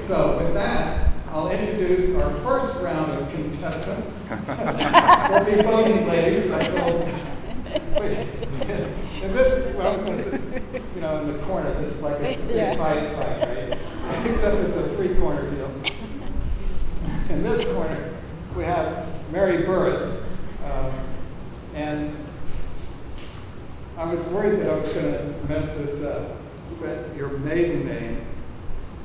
So with that, I'll introduce our first round of contestants. We'll be voting later. I told. And this, well, I was going to say, you know, in the corner, this is like a big prize fight, right? Except it's a three-corner deal. In this corner, we have Mary Burris, and I was worried that I was going to mess this up, but your maiden name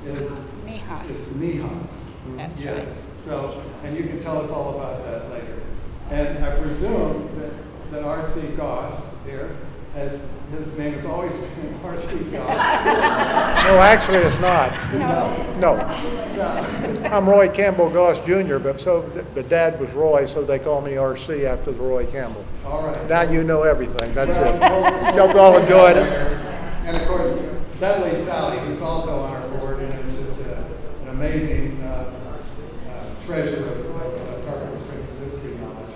is Mijas. Mijas. That's yes. right. So, and you can tell us all about that later. And I presume that R.C. Goss here his name has always been R.C. Goss. No, actually it's not. No. No. I'm Roy Campbell Goss Jr., but Dad was Roy, so they call me R.C. after the Roy Campbell. All right. Now you know everything. That's it. We'll Y'all enjoyed it. And of course, Dudley Sally, who's also on our board, and is just an amazing treasure of Tarpon Springs history knowledge.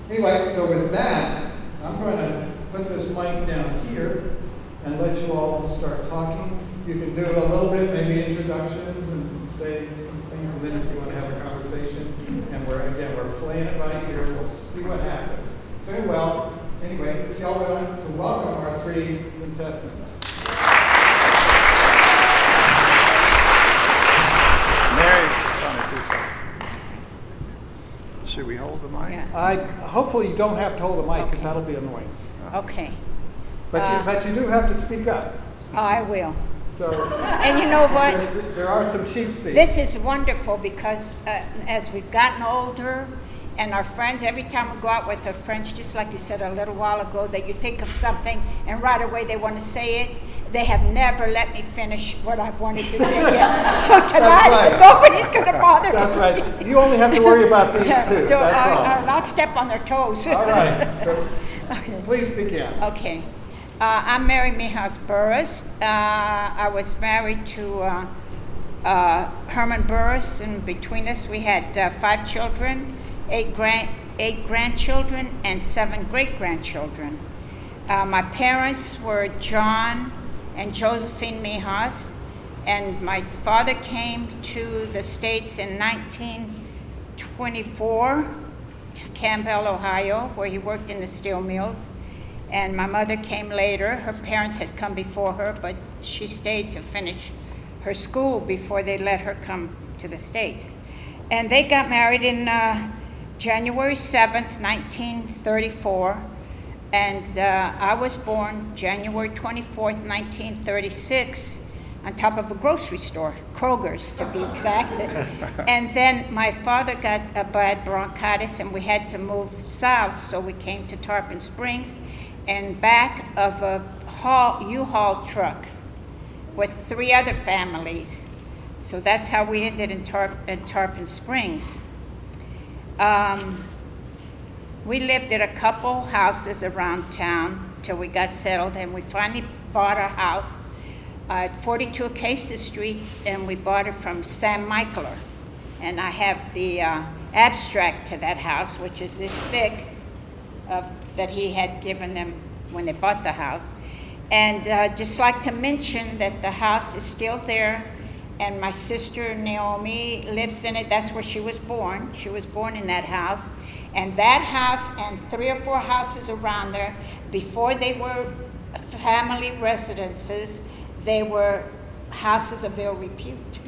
Anyway, so with that, I'm going to put this mic down here and let you all start talking. You can do a little bit, maybe introductions and say some things, and then if you want to have a conversation, and we're playing it by ear, we'll see what happens. So anyway, if y'all want to welcome our three contestants. Mary, should we hold the mic? Yeah. Hopefully you don't have to hold the mic, because that'll be annoying. Okay. But you do have to speak up. Oh, I will. So, And you know what? there are some cheap seats. This is wonderful because as we've gotten older, and our friends, every time we go out with our friends, just like you said a little while ago, that you think of something and right away they want to say it. They have never let me finish what I've wanted to say yet. So tonight, right. nobody's going to bother That's me. right. You only have to worry about these two. That's all. I'll step on their toes. All right. So Okay. please begin. Okay. I'm Mary Mijas Burris. I was married to Herman Burris, and between us we had 5 children, 8 grandchildren, and 7 great-grandchildren. My parents were John and Josephine Mijas, and my father came to the States in 1924 to Campbell, Ohio, where he worked in the steel mills. And my mother came later. Her parents had come before her, but she stayed to finish her school before they let her come to the States. And they got married in January 7th, 1934. And I was born January 24th, 1936, on top of a grocery store, Kroger's to be exact. And then my father got a bad bronchitis, and we had to move south, so we came to Tarpon Springs, and back of a U-Haul truck with 3 other families. So that's how we ended in Tarpon Springs. We lived at a couple houses around town till we got settled, and we finally bought a house at 42 Acacia Street, and we bought it from Sam Michaeler. And I have the abstract to that house, which is this thick, that he had given them when they bought the house. And just like to mention that the house is still there, and my sister Naomi lives in it. That's where she was born. She was born in that house. And that house and 3 or 4 houses around there, before they were family residences, they were houses of ill repute.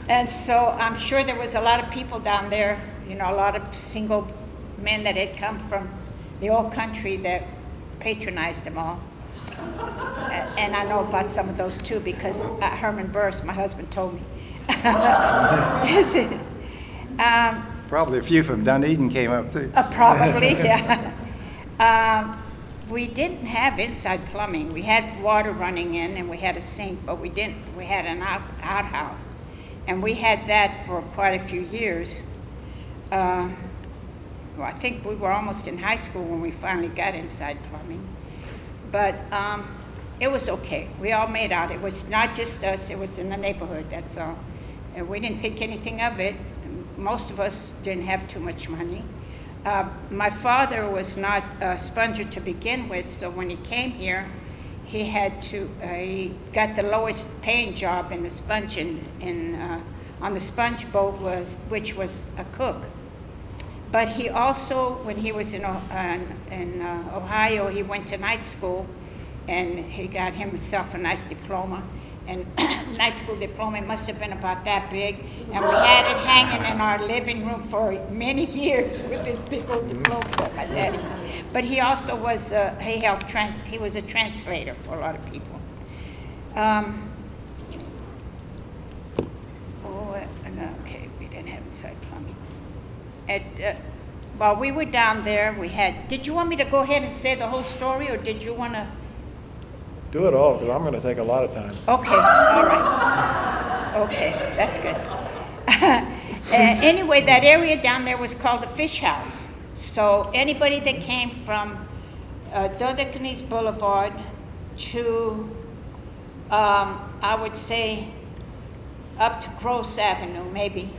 And so I'm sure there was a lot of people down there, a lot of single men that had come from the old country that patronized them all. And I know about some of those too, because Herman Burris, my husband, told me. Probably a few from Dunedin came up too. Probably, yeah. We didn't have inside plumbing. We had water running in, and we had a sink, but we didn't. We had an outhouse, and we had that for quite a few years. I think we were almost in high school when we finally got inside plumbing. But it was okay. We all made out. It was not just us. It was in the neighborhood, that's all. And we didn't think anything of it. Most of us didn't have too much money. My father was not a sponger to begin with, so when he came here, he got the lowest paying job in the sponge on the sponge boat, which was a cook. But he also, when he was in Ohio, he went to night school, and he got himself a nice diploma. And night school diploma must have been about that big, and we had it hanging in our living room for many years with his big old diploma by my daddy. But he also was he was a translator for a lot of people. Okay, we didn't have inside plumbing. While we were down there, did you want me to go ahead and say the whole story, or did you want to? Do it all, because I'm going to take a lot of time. Okay, all right. Okay, that's good. Anyway, that area down there was called the Fish House. So anybody that came from Dodecanese Boulevard to, I would say, up to Gross Avenue, maybe,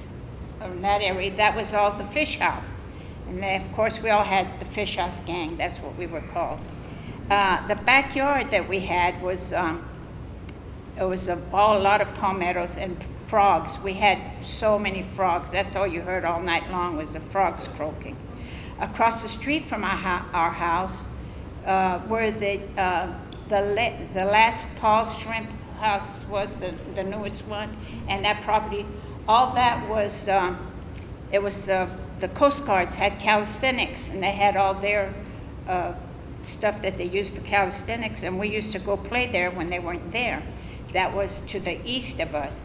in that area, that was all the Fish House. And then, of course, we all had the Fish House gang. That's what we were called. The backyard that we had was, it was a lot of palmettos and frogs. We had so many frogs. That's all you heard all night long was the frogs croaking. Across the street from our house, where the last Paul Shrimp house was, the newest one, and that property, all that was, it was the Coast Guards had calisthenics, and they had all their stuff that they used for calisthenics, and we used to go play there when they weren't there. That was to the east of us.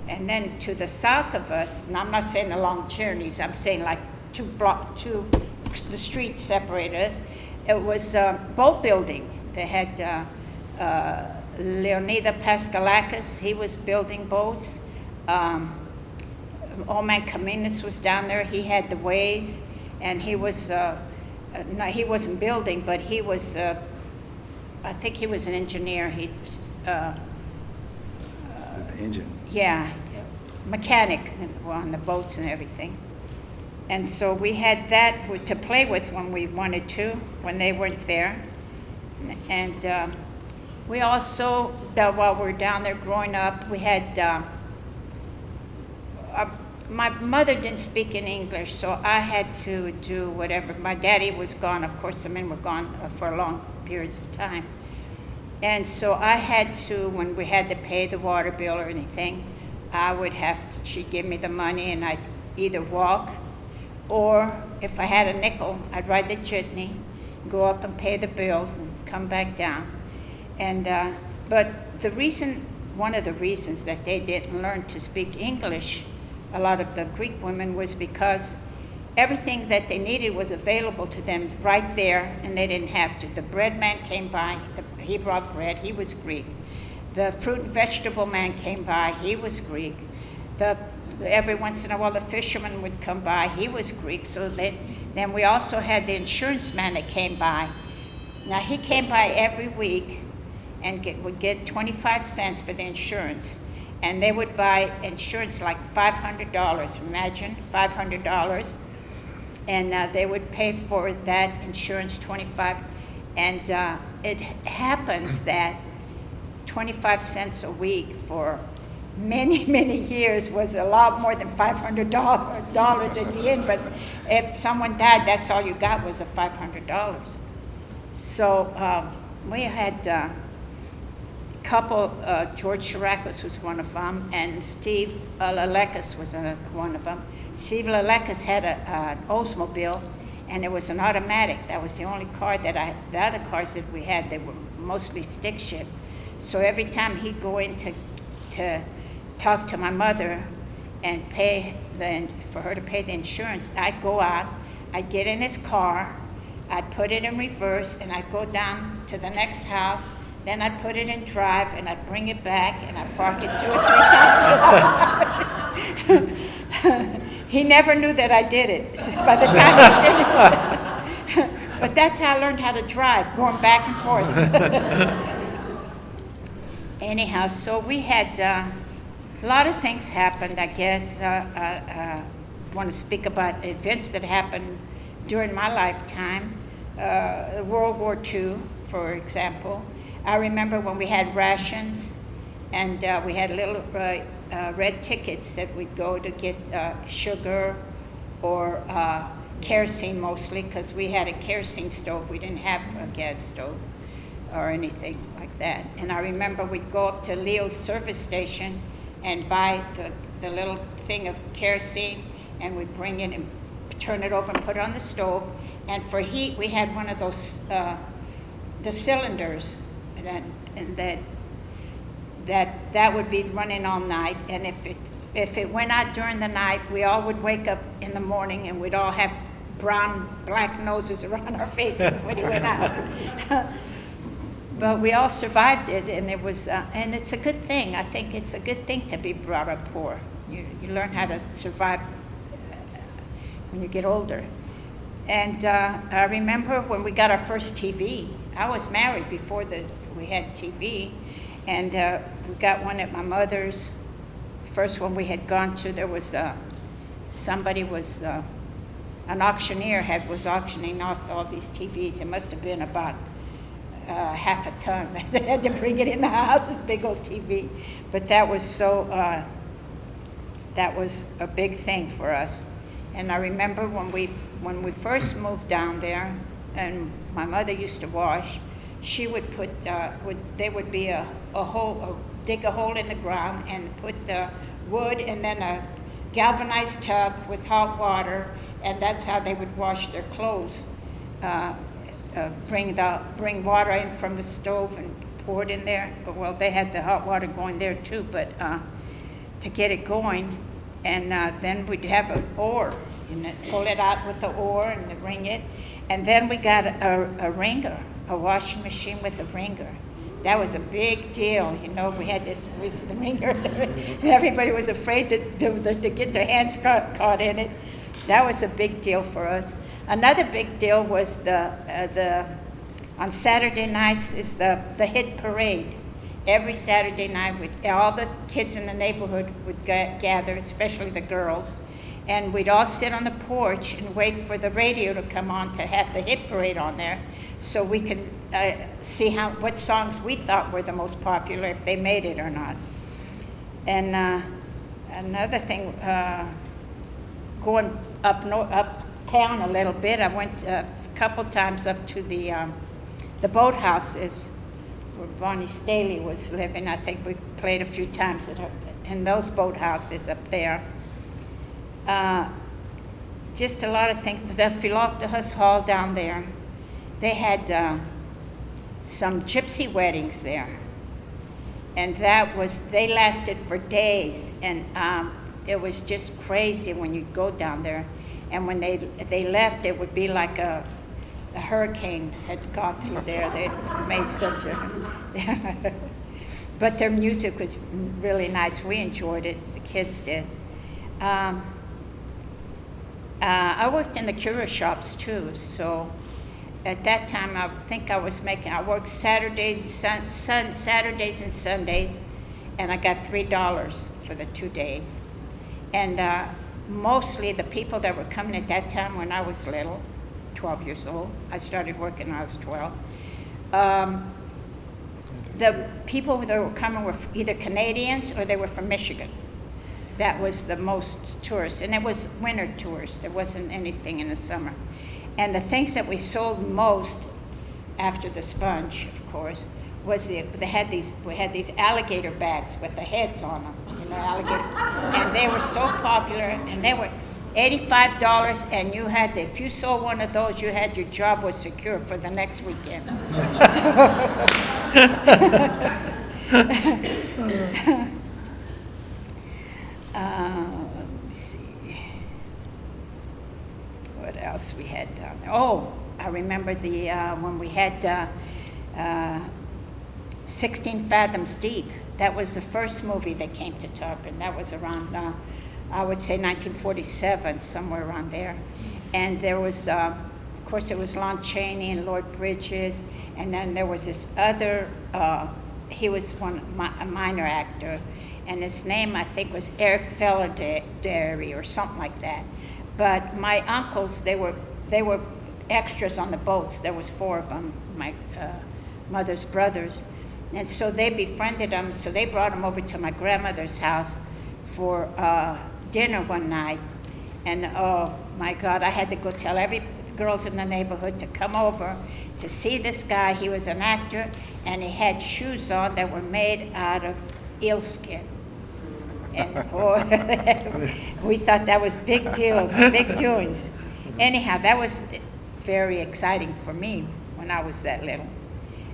And then to the south of us, and I'm not saying along journeys, I'm saying like the streets separated us. It was boat building. They had Leonida Pascalakis, he was building boats. Old man Caminas was down there, he had the ways, and he was, no, he wasn't building, but he was, I think he was an engineer. He was, The engine. yeah, mechanic on the boats and everything. And so we had that to play with when we wanted to, when they weren't there. And we also, while we were down there growing up, we had, my mother didn't speak in English, so I had to do whatever. My daddy was gone. Of course, the men were gone for long periods of time. And so I had to, when we had to pay the water bill or anything, I would have to, she'd give me the money, and I'd either walk, or if I had a nickel, I'd ride the jitney, go up and pay the bills, and come back down. And but one of the reasons that they didn't learn to speak English, a lot of the Greek women, was because everything that they needed was available to them right there, and they didn't have to. The bread man came by, he brought bread, he was Greek. The fruit and vegetable man came by, he was Greek. Every once in a while the fisherman would come by, he was Greek. So then we also had the insurance man that came by. Now he came by every week and would get 25 cents for the insurance. And they would buy insurance like $500, imagine, $500. And they would pay for that insurance 25. And it happens that 25 cents a week for many, many years was a lot more than $500 at the end. But if someone died, that's all you got was the $500. So we had couple, George Shirakis was one of them, and Steve Lalekis was one of them. Steve Lalekis had an Oldsmobile, and it was an automatic. That was the only car the other cars that we had, they were mostly stick shift. So every time he'd go in to talk to my mother and for her to pay the insurance, I'd go out, I'd get in his car, I'd put it in reverse, and I'd go down to the next house. Then I'd put it in drive, and I'd bring it back, and I'd park it 2 or 3 times. He never knew that I did it by the time he finished it. But that's how I learned how to drive, going back and forth. Anyhow, so we had a lot of things happened, I guess. I want to speak about events that happened during my lifetime. World War II, for example. I remember when we had rations, and we had little red tickets that we'd go to get sugar or kerosene mostly, because we had a kerosene stove. We didn't have a gas stove or anything like that. And I remember we'd go up to Leo's service station and buy the little thing of kerosene, and we'd bring it and turn it over and put it on the stove. And for heat, we had one of those, the cylinders, and that would be running all night. And if it went out during the night, we all would wake up in the morning and we'd all have black noses around our faces when it went out. But we all survived it, and it was, and it's a good thing. I think it's a good thing to be brought up poor. You learn how to survive when you get older. And I remember when we got our first TV. I was married before we had TV, and we got one at my mother's. First one we had gone to, there was somebody was an auctioneer was auctioning off all these TVs. It must have been about half a ton. They had to bring it in the house, this big old TV. But that was that was a big thing for us. And I remember when we first moved down there, and my mother used to wash, she would put, there would be a hole, dig a hole in the ground and put wood and then a galvanized tub with hot water, and that's how they would wash their clothes. Bring water in from the stove and pour it in there. Well, they had the hot water going there too, but to get it going, and then we'd have an oar, and pull it out with the oar and wring it, and then we got a wringer, a washing machine with a wringer. That was a big deal, you know. We had this with the wringer. Everybody was afraid to get their hands caught in it. That was a big deal for us. Another big deal was on Saturday nights is the hit parade. Every Saturday night, all the kids in the neighborhood would gather, especially the girls, and we'd all sit on the porch and wait for the radio to come on to have the hit parade on there, so we could see what songs we thought were the most popular, if they made it or not. And another thing, going uptown a little bit, I went a couple times up to the boathouses where Bonnie Staley was living. I think we played a few times in those boathouses up there. Just a lot of things. The Philoptohus Hall down there, they had some gypsy weddings there, and they lasted for days, and it was just crazy when you go down there. And when they left, it would be like a hurricane had gone through there. They made such a but their music was really nice. We enjoyed it. The kids did. I worked in the curio shops too, so at that time I think I worked Saturdays and Sundays, and I got $3 for the 2 days. And mostly the people that were coming at that time when I was little, 12 years old, I started working when I was 12, the people that were coming were either Canadians or they were from Michigan. That was the most tourists, and it was winter tours. There wasn't anything in the summer. And the things that we sold most after the sponge, of course, was we had these alligator bags with the heads on them, you know, alligator, and they were so popular, and they were $85, and if you sold one of those, your job was secure for the next weekend. Let me see. What else we had down there? Oh, I remember when we had 16 Fathoms Deep. That was the first movie that came to Tarpon. That was around, I would say 1947, somewhere around there. And there was, of course, there was Lon Chaney and Lloyd Bridges, and then there was this other, he was a minor actor, and his name, I think, was Eric Felladerry or something like that. But my uncles, they were extras on the boats. There was 4 of them, my mother's brothers. And so they befriended him, so they brought him over to my grandmother's house for dinner one night. And oh my God, I had to go tell every girls in the neighborhood to come over to see this guy. He was an actor, and he had shoes on that were made out of eel skin. And we thought that was big deals, big doings. Anyhow, that was very exciting for me when I was that little.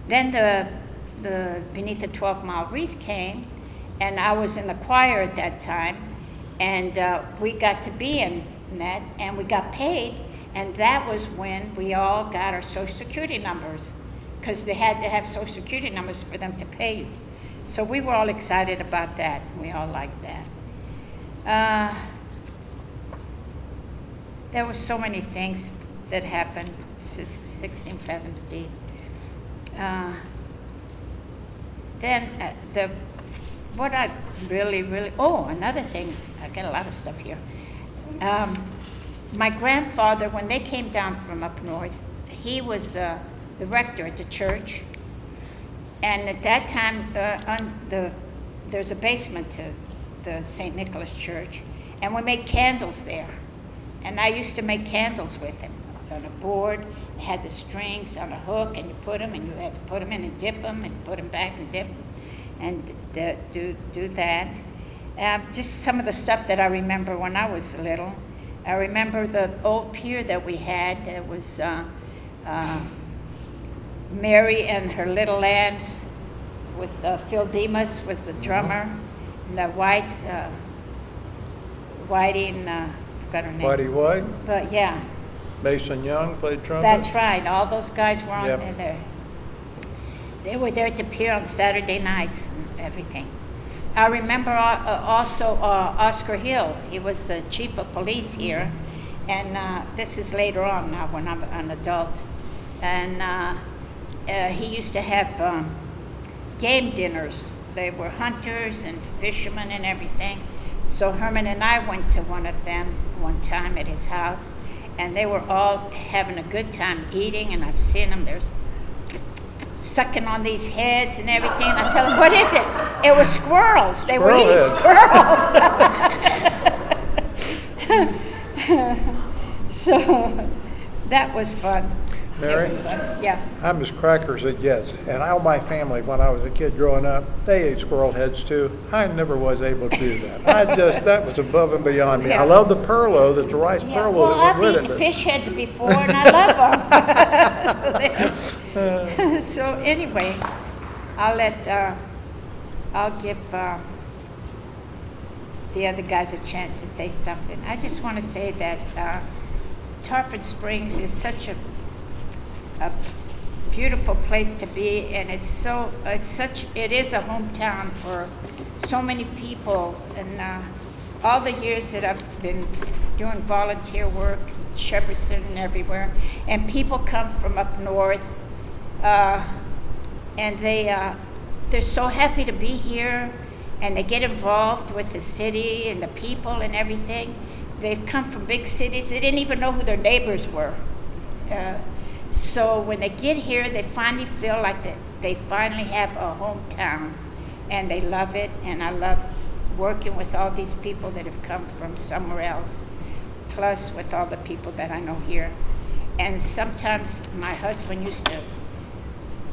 Then the Beneath the 12-Mile Wreath came, and I was in the choir at that time, and we got to be in that, and we got paid, and that was when we all got our Social Security numbers, because they had to have Social Security numbers for them to pay you. So we were all excited about that. We all liked that. There were so many things that happened, 16 Fathoms Deep. Then what I really, another thing, I got a lot of stuff here. My grandfather, when they came down from up north, he was the rector at the church. And at that time, there's a basement to the St. Nicholas Church, and we made candles there. And I used to make candles with him. It was on a board, it had the strings on a hook, and you put them, and you had to put them in and dip them, and put them back and dip them, and do that. Just some of the stuff that I remember when I was little. I remember the old pier that we had. That was Mary and her little lambs, with Phil Demas was the drummer, and the Whites, Whiting, forgot her name. Whitey White, But yeah, Mason Young played trumpet. that's right. All those guys were on Yep. there. They were there at the pier on Saturday nights and everything. I remember also Oscar Hill. He was the chief of police here, and this is later on now when I'm an adult. And he used to have game dinners. They were hunters and fishermen and everything. So Herman and I went to one of them one time at his house, and they were all having a good time eating, and I've seen them, they're sucking on these heads and everything, and I tell them, what is it? It was squirrels. They were eating squirrels. So that was fun. Mary? It was fun. Yeah. I'm as crackers as it gets, and all my family, when I was a kid growing up, they ate squirrel heads too. I never was able to do that. That was above and beyond me. Yeah. I love the perlo, the rice Yeah, perlo well, that I've went with eaten it. fish heads before, and I love them. So anyway, I'll give the other guys a chance to say something. I just want to say that Tarpon Springs is such a beautiful place to be, and it is a hometown for so many people. And all the years that I've been doing volunteer work, Shepherdson and everywhere, and people come from up north, and they're so happy to be here, and they get involved with the city and the people and everything. They've come from big cities. They didn't even know who their neighbors were. So when they get here, they finally feel like they finally have a hometown, and they love it. And I love working with all these people that have come from somewhere else, plus with all the people that I know here. And sometimes my husband used to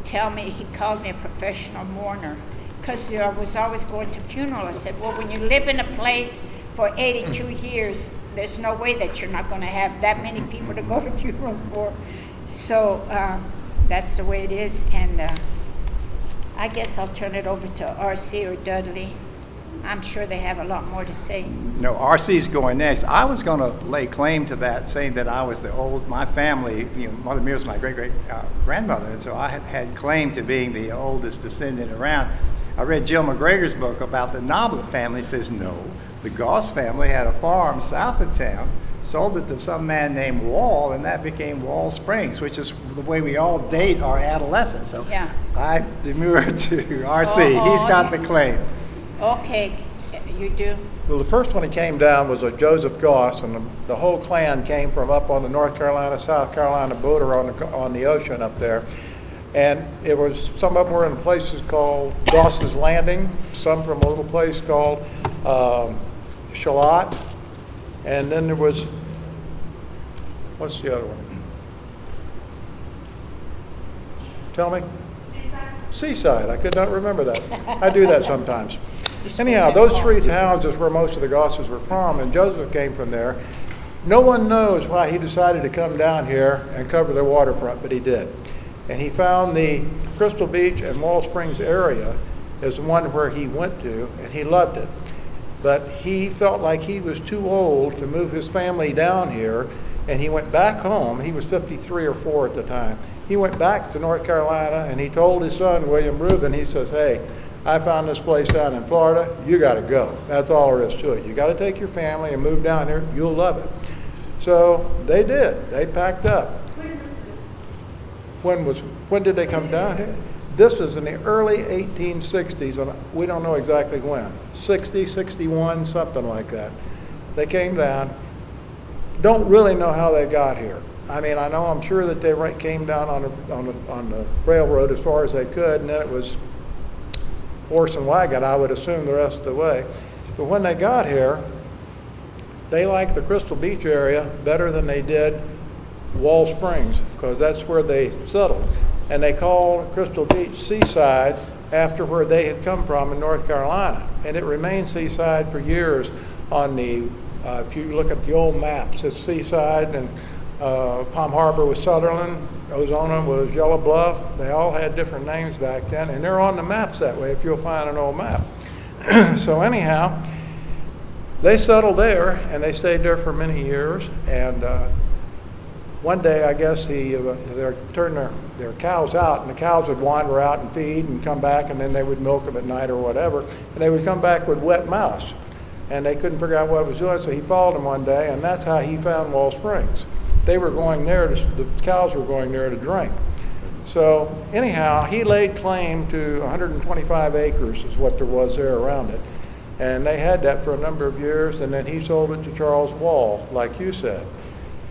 tell me, he called me a professional mourner, because I was always going to funerals. I said, well, when you live in a place for 82 years, there's no way that you're not going to have that many people to go to funerals for. So that's the way it is, and I guess I'll turn it over to R.C. or Dudley. I'm sure they have a lot more to say. No, RC's going next. I was going to lay claim to that, saying that I was my family, Mother Mia was my great-great-grandmother, and so I had claim to being the oldest descendant around. I read Jill McGregor's book about the Noblet family. It says, no, the Goss family had a farm south of town, sold it to some man named Wall, and that became Wall Springs, which is the way we all date our adolescence. So Yeah. I demur to R.C. He's got the claim. Okay, you do? Well, the first one that came down was a Joseph Goss, and the whole clan came from up on the North Carolina, South Carolina border on the ocean up there. And it was, some of them were in places called Goss's Landing, some from a little place called Shalott, and then there was, what's the other one? Tell me? Seaside. I could not remember that. I do that sometimes. Anyhow, those three towns is where most of the Gosses were from, and Joseph came from there. No one knows why he decided to come down here and cover the waterfront, but he did. And he found the Crystal Beach and Wall Springs area as the one where he went to, and he loved it. But he felt like he was too old to move his family down here, and he went back home. He was 53 or 4 at the time. He went back to North Carolina, and he told his son, William Reuben, he says, hey, I found this place down in Florida. You got to go. That's all there is to it. You got to take your family and move down here. You'll love it. So they did. They packed up. When did they come down here? This was in the early 1860s, and we don't know exactly when. 60, 61, something like that. They came down. Don't really know how they got here. I mean, I'm sure that they came down on the railroad as far as they could, and then it was horse and wagon, I would assume, the rest of the way. But when they got here, they liked the Crystal Beach area better than they did Wall Springs, because that's where they settled. And they called Crystal Beach Seaside after where they had come from in North Carolina. And it remained Seaside for years on the, if you look at the old maps, it's Seaside, and Palm Harbor was Sutherland, Ozona was Yellow Bluff. They all had different names back then, and they're on the maps that way if you'll find an old map. So anyhow, they settled there, and they stayed there for many years. And one day, I guess, they turned their cows out, and the cows would wander out and feed and come back, and then they would milk them at night or whatever, and they would come back with wet mouths. And they couldn't figure out what it was doing, so he followed them one day, and that's how he found Wall Springs. They were going there, the cows were going there to drink. So anyhow, he laid claim to 125 acres is what there was there around it. And they had that for a number of years, and then he sold it to Charles Wall, like you said.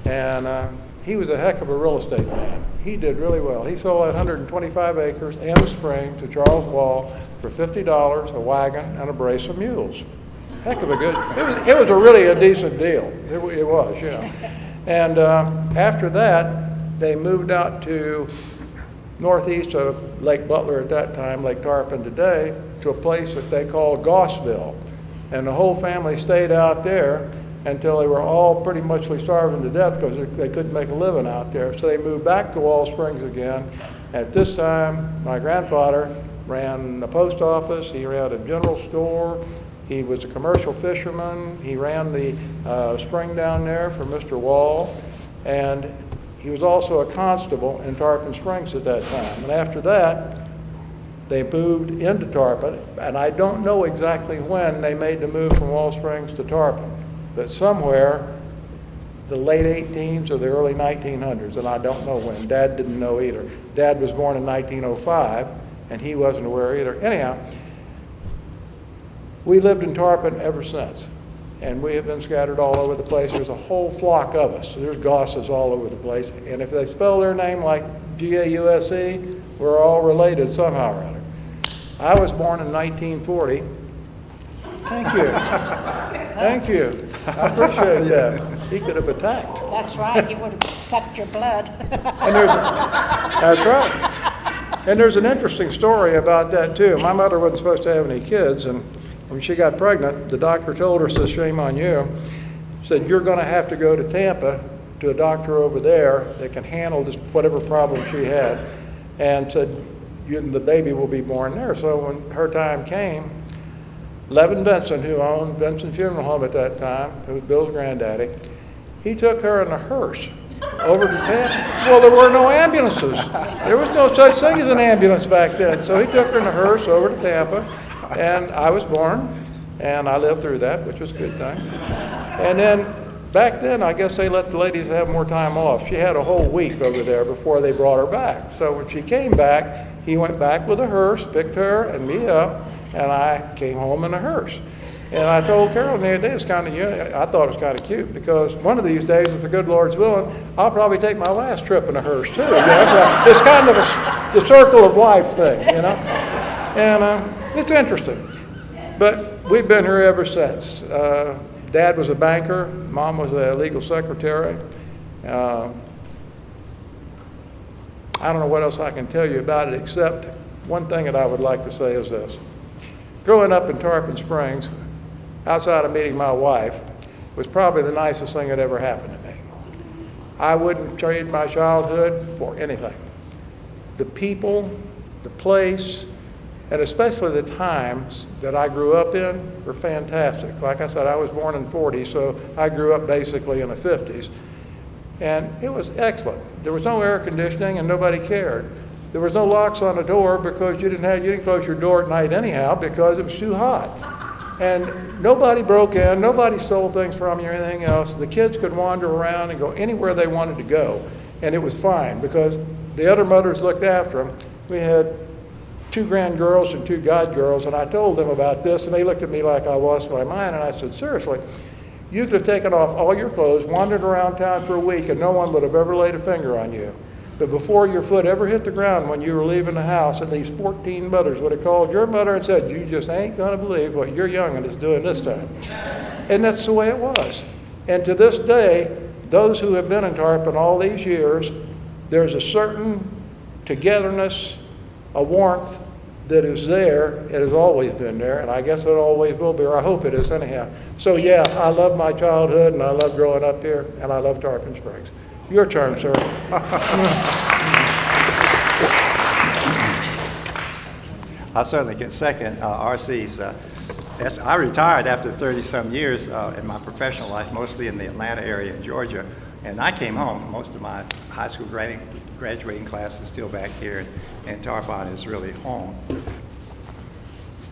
And he was a heck of a real estate man. He did really well. He sold that 125 acres and a spring to Charles Wall for $50, a wagon, and a brace of mules. Heck of a good, it was really a decent deal. It was, you know. And after that, they moved out to northeast of Lake Butler at that time, Lake Tarpon today, to a place that they called Gossville. And the whole family stayed out there until they were all pretty much starving to death because they couldn't make a living out there. So they moved back to Wall Springs again. At this time, my grandfather ran the post office, he ran a general store, he was a commercial fisherman, he ran the spring down there for Mr. Wall, and he was also a constable in Tarpon Springs at that time. And after that, they moved into Tarpon, and I don't know exactly when they made the move from Wall Springs to Tarpon, but somewhere the late 18s or the early 1900s, and I don't know when. Dad didn't know either. Dad was born in 1905, and he wasn't aware either. Anyhow, we lived in Tarpon ever since, and we have been scattered all over the place. There's a whole flock of us. There's Gosses all over the place, and if they spell their name like G-A-U-S-E, we're all related somehow or other. I was born in 1940. Thank you. Thank you. I appreciate that. He could have attacked. That's right, he would have sucked your blood. That's right. And there's an interesting story about that, too. My mother wasn't supposed to have any kids, and when she got pregnant, the doctor told her, says, shame on you, said, you're going to have to go to Tampa to a doctor over there that can handle this, whatever problem she had, and said, the baby will be born there. So when her time came, Levin Benson, who owned Benson Funeral Home at that time, who was Bill's granddaddy, he took her in a hearse over to Tampa. Well, there were no ambulances. There was no such thing as an ambulance back then. So he took her in a hearse over to Tampa, and I was born, and I lived through that, which was a good thing. And then back then, I guess they let the ladies have more time off. She had a whole week over there before they brought her back. So when she came back, he went back with a hearse, picked her and me up, and I came home in a hearse. And I told Carolyn the other day, it's kind of, I thought it was kind of cute, because one of these days, if the good Lord's willing, I'll probably take my last trip in a hearse too. You know? So it's kind of a the circle of life thing, you know? And it's interesting. But we've been here ever since. Dad was a banker. Mom was a legal secretary. I don't know what else I can tell you about it, except one thing that I would like to say is this. Growing up in Tarpon Springs, outside of meeting my wife, was probably the nicest thing that ever happened to me. I wouldn't trade my childhood for anything. The people, the place, and especially the times that I grew up in were fantastic. Like I said, I was born in '40, so I grew up basically in the '50s. And it was excellent. There was no air conditioning and nobody cared. There was no locks on the door because you didn't close your door at night anyhow because it was too hot. And nobody broke in, nobody stole things from you or anything else. The kids could wander around and go anywhere they wanted to go. And it was fine because the other mothers looked after them. We had 2 grand girls and 2 god girls, and I told them about this, and they looked at me like I lost my mind, and I said, seriously, you could have taken off all your clothes, wandered around town for a week, and no one would have ever laid a finger on you. But before your foot ever hit the ground when you were leaving the house, at least 14 mothers would have called your mother and said, you just ain't gonna believe what your young'un is doing this time. And that's the way it was. And to this day, those who have been in Tarpon all these years, there's a certain togetherness, a warmth that is there. It has always been there, and I guess it always will be, or I hope it is anyhow. So yeah, I love my childhood, and I love growing up here, and I love Tarpon Springs. Your turn, sir. I certainly can second RC's. I retired after 30-some years in my professional life, mostly in the Atlanta area in Georgia, and I came home. Most of my high school graduating class is still back here, and Tarpon is really home.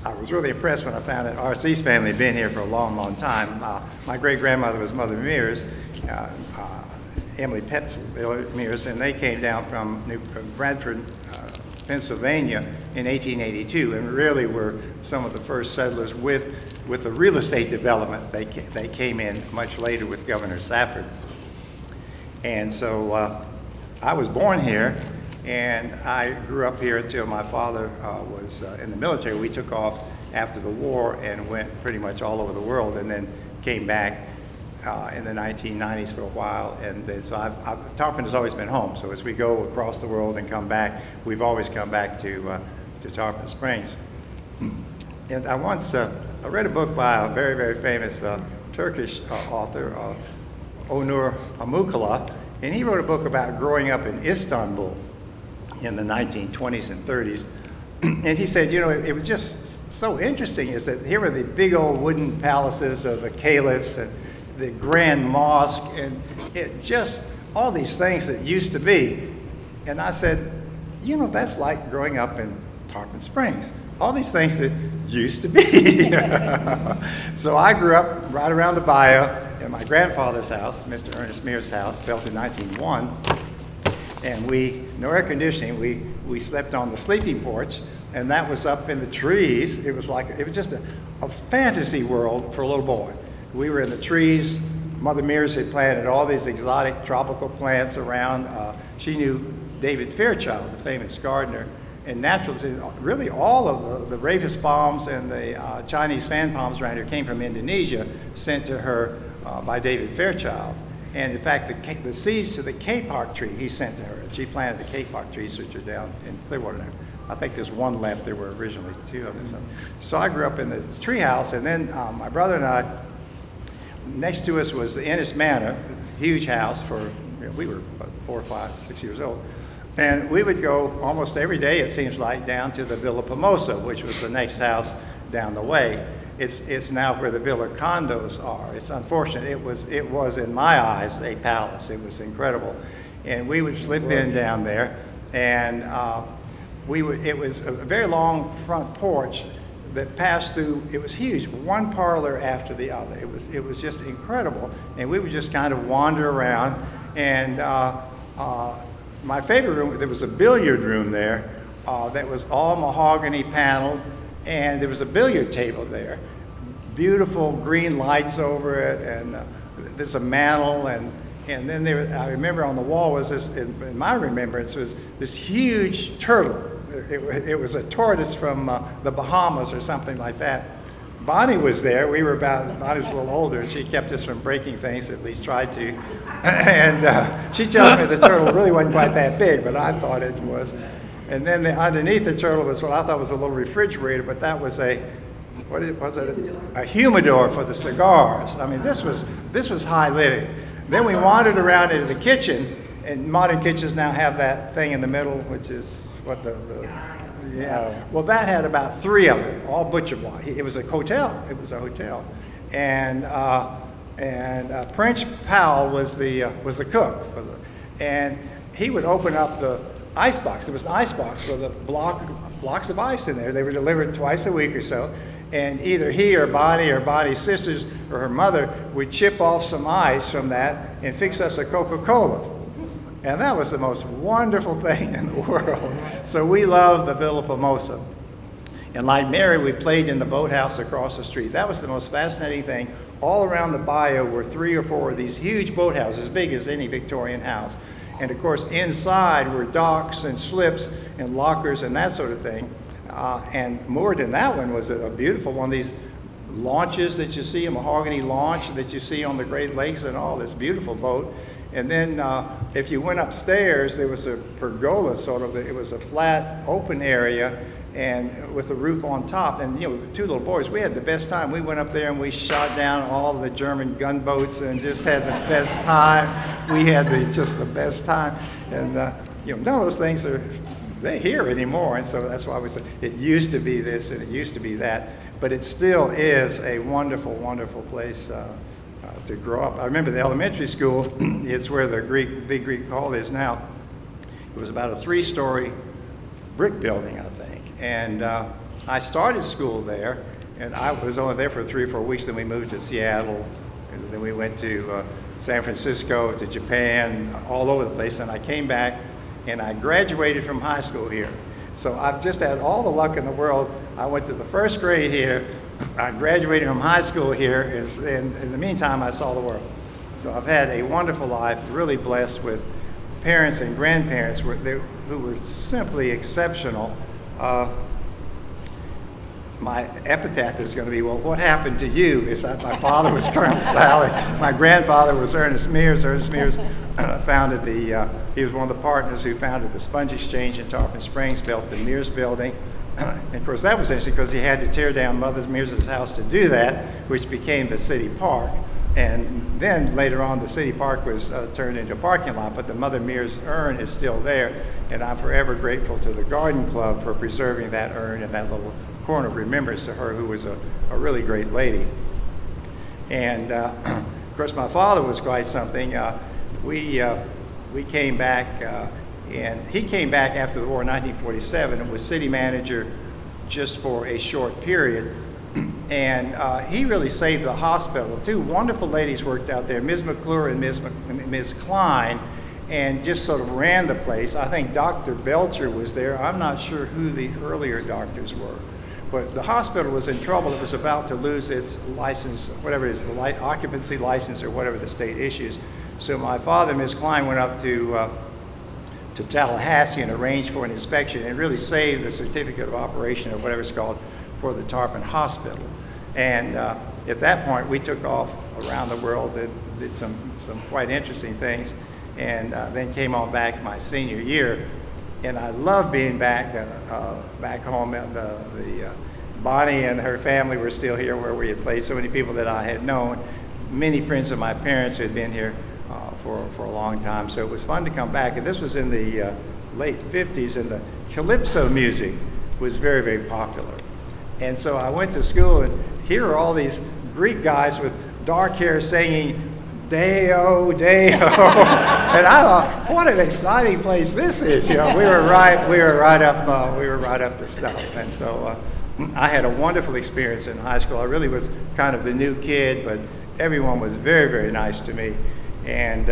I was really impressed when I found that RC's family had been here for a long, long time. My great-grandmother was Mother Mears, Emily Petz Mears, and they came down from Bradford, Pennsylvania in 1882, and really were some of the first settlers with the real estate development. They came in much later with Governor Safford. And so I was born here, and I grew up here until my father was in the military. We took off after the war and went pretty much all over the world, and then came back in the 1990s for a while. And then, so Tarpon has always been home. So as we go across the world and come back, we've always come back to Tarpon Springs. And I once I read a book by a very, very famous Turkish author, Onur Pamukkala, and he wrote a book about growing up in Istanbul in the 1920s and 30s. And he said, it was just so interesting is that here were the big old wooden palaces of the caliphs and the grand mosque, and it just all these things that used to be. And I said, that's like growing up in Tarpon Springs. All these things that used to be. So I grew up right around the bayou in my grandfather's house, Mr. Ernest Mears' house, built in 1901. And no air conditioning, we slept on the sleeping porch, and that was up in the trees. It was just a fantasy world for a little boy. We were in the trees. Mother Mears had planted all these exotic tropical plants around. She knew David Fairchild, the famous gardener, and naturalists. Really all of the Ravis palms and the Chinese fan palms around here came from Indonesia, sent to her by David Fairchild. And in fact, the seeds to the kapok tree he sent to her. She planted the kapok trees, which are down in Clearwater now. I think there's one left. There were originally 2 of them. So I grew up in this tree house, and then my brother and I, next to us was the Ennis Manor, huge house we were 4, 5, 6 years old. And we would go almost every day, it seems like, down to the Villa Pomosa, which was the next house down the way. It's now where the villa condos are. It's unfortunate. It was in my eyes a palace. It was incredible, and we would slip in down there, and it was a very long front porch that passed through. It was huge, one parlor after the other. It was just incredible, and we would just kind of wander around. And my favorite room, there was a billiard room there that was all mahogany paneled, and there was a billiard table there. Beautiful green lights over it, and there's a mantel, and And then I remember on the wall was this, in my remembrance, was this huge turtle. It was a tortoise from the Bahamas or something like that. Bonnie was there. Bonnie was a little older, and she kept us from breaking things, at least tried to. And she told me the turtle really wasn't quite that big, but I thought it was. And then underneath the turtle was what I thought was a little refrigerator, but that was a humidor for the cigars. I mean, this was high living. Then we wandered around into the kitchen, and modern kitchens now have that thing in the middle, which is what yeah. Well, that had about 3 of them, all butcher block. It was a hotel. It was a hotel, and French Powell was the cook, and he would open up the ice box. There was an ice box with blocks of ice in there. They were delivered twice a week or so, and either he or Bonnie's sisters or her mother would chip off some ice from that and fix us a Coca-Cola. And that was the most wonderful thing in the world. So we loved the Villa Pomosa. And like Mary, we played in the boathouse across the street. That was the most fascinating thing. All around the bayou were 3 or 4 of these huge boathouses, as big as any Victorian house. And of course, inside were docks and slips and lockers and that sort of thing. And moored in that one was a beautiful one of these launches that you see, a mahogany launch that you see on the Great Lakes and all, this beautiful boat. And then if you went upstairs, there was a pergola it was a flat open area and with a roof on top. And 2 little boys, we had the best time. We went up there and we shot down all the German gunboats and just had the best time. We had just the best time. And none of those things they're here anymore. And so that's why we said it used to be this and it used to be that. But it still is a wonderful, wonderful place to grow up. I remember the elementary school, it's where the big Greek hall is now. It was about a 3-story brick building, I think. And I started school there, and I was only there for 3 or 4 weeks. Then we moved to Seattle, and then we went to San Francisco, to Japan, all over the place. And I came back, and I graduated from high school here. So I've just had all the luck in the world. I went to the 1st grade here. I graduated from high school here, and in the meantime, I saw the world. So I've had a wonderful life, really blessed with parents and grandparents who were simply exceptional. My epitaph is going to be, well, what happened to you? Is that my father was Colonel Sally. My grandfather was Ernest Mears. Ernest Mears founded he was one of the partners who founded the Sponge Exchange in Tarpon Springs, built the Mears Building. And of course, that was interesting because he had to tear down Mother Mears' house to do that, which became the city park. And then later on, the city park was turned into a parking lot, but the Mother Mears urn is still there. And I'm forever grateful to the Garden Club for preserving that urn and that little corner of remembrance to her, who was a really great lady. And of course, my father was quite something. We came back, and he came back after the war in 1947 and was city manager just for a short period. And he really saved the hospital. 2 wonderful ladies worked out there, Ms. McClure and Ms. Klein, and just sort of ran the place. I think Dr. Belcher was there. I'm not sure who the earlier doctors were. But the hospital was in trouble. It was about to lose its license, whatever it is, the occupancy license or whatever the state issues. So my father and Ms. Klein went up to Tallahassee and arranged for an inspection and really saved the certificate of operation or whatever it's called for the Tarpon Hospital. And at that point, we took off around the world and did some quite interesting things, and then came on back my senior year. And I love being back home. Bonnie and her family were still here where we had played. So many people that I had known, many friends of my parents who had been here for a long time. So it was fun to come back. And this was in the late 50s, and the calypso music was very, very popular. And so I went to school, and here are all these Greek guys with dark hair singing Deo, Deo. And I thought, what an exciting place this is. We were right up the stuff. And so I had a wonderful experience in high school. I really was kind of the new kid, but everyone was very, very nice to me. And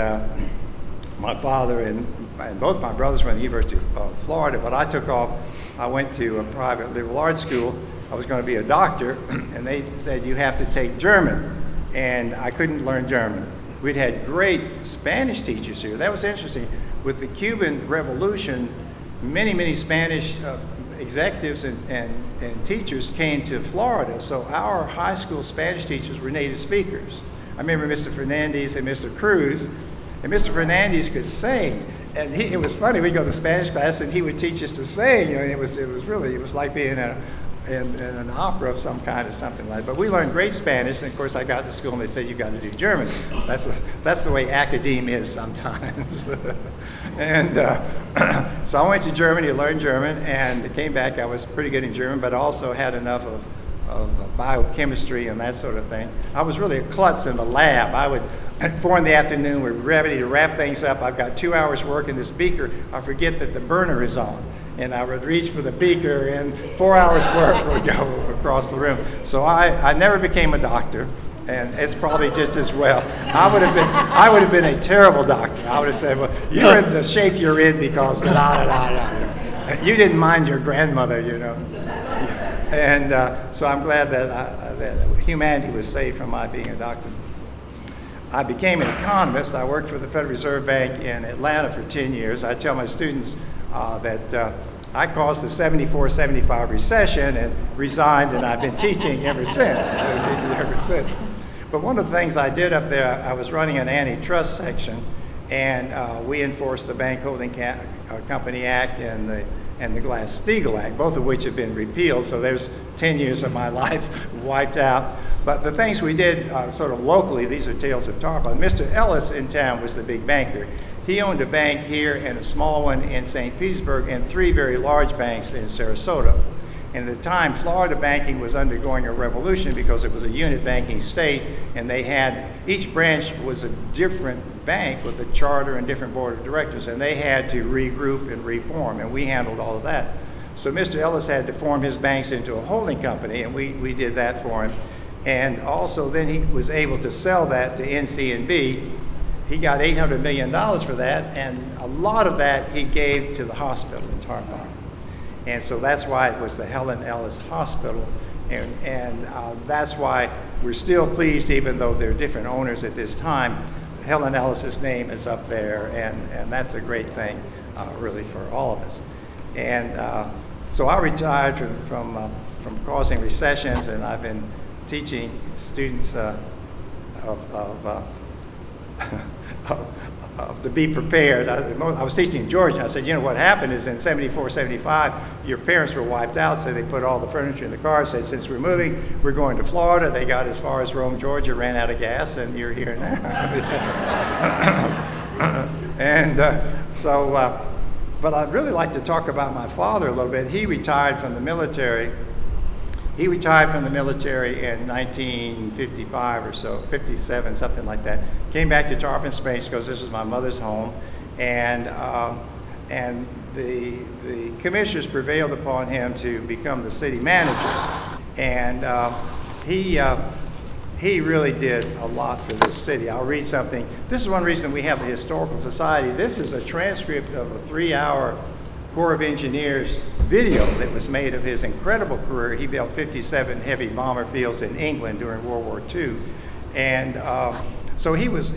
my father and both my brothers went to the University of Florida, but I took off. I went to a private liberal arts school. I was going to be a doctor, and they said, you have to take German. And I couldn't learn German. we'd had great Spanish teachers here. That was interesting. With the Cuban Revolution, many Spanish executives and teachers came to Florida, so our high school Spanish teachers were native speakers. I remember Mr. Fernandez and Mr. Cruz, and Mr. Fernandez could sing, and it was funny. We'd go to Spanish class, and he would teach us to sing. It was like being in an opera of some kind or something like that. But we learned great Spanish, and of course I got to school and they said, you got to do German. That's the way academia is sometimes. And so I went to Germany to learn German, and came back. I was pretty good in German, but also had enough of biochemistry and that sort of thing. I was really a klutz in the lab. I would, at 4 in the afternoon, we're ready to wrap things up. I've got 2 hours work in this beaker. I forget that the burner is on. And I would reach for the beaker, and 4 hours work would go across the room. So I never became a doctor, and it's probably just as well. I would have been a terrible doctor. I would have said, well, you're in the shape you're in because you didn't mind your grandmother, you know. And so I'm glad that humanity was saved from my being a doctor. I became an economist. I worked for the Federal Reserve Bank in Atlanta for 10 years. I tell my students that I caused the 74-75 recession and resigned, and I've been teaching ever since. But one of the things I did up there, I was running an antitrust section, and we enforced the Bank Holding Company Act and the Glass-Steagall Act, both of which have been repealed, so there's 10 years of my life wiped out. But the things we did sort of locally, these are tales of Tarpon. Mr. Ellis in town was the big banker. He owned a bank here and a small one in St. Petersburg and 3 very large banks in Sarasota. And at the time, Florida banking was undergoing a revolution because it was a unit banking state, and each branch was a different bank with a charter and different board of directors, and they had to regroup and reform, and we handled all of that. So Mr. Ellis had to form his banks into a holding company, and we did that for him. And also then he was able to sell that to NC&B. He got $800 million for that, and a lot of that he gave to the hospital in Tarpon. And so that's why it was the Helen Ellis Hospital, and that's why we're still pleased, even though they're different owners at this time. Helen Ellis's name is up there, and that's a great thing, really, for all of us. And so I retired from causing recessions, and I've been teaching students to be prepared. I was teaching in Georgia. I said, you know, what happened is in 74, 75, your parents were wiped out, so they put all the furniture in the car, said, since we're moving, we're going to Florida. They got as far as Rome, Georgia, ran out of gas, and you're here now. And but I'd really like to talk about my father a little bit. He retired from the military. He retired from the military in 1955 or so, 57, something like that. Came back to Tarpon Springs because this was my mother's home, and the commissioners prevailed upon him to become the city manager, and he really did a lot for this city. I'll read something. This is one reason we have the Historical Society. This is a transcript of a 3-hour Corps of Engineers video that was made of his incredible career. He built 57 heavy bomber fields in England during World War II, and so he was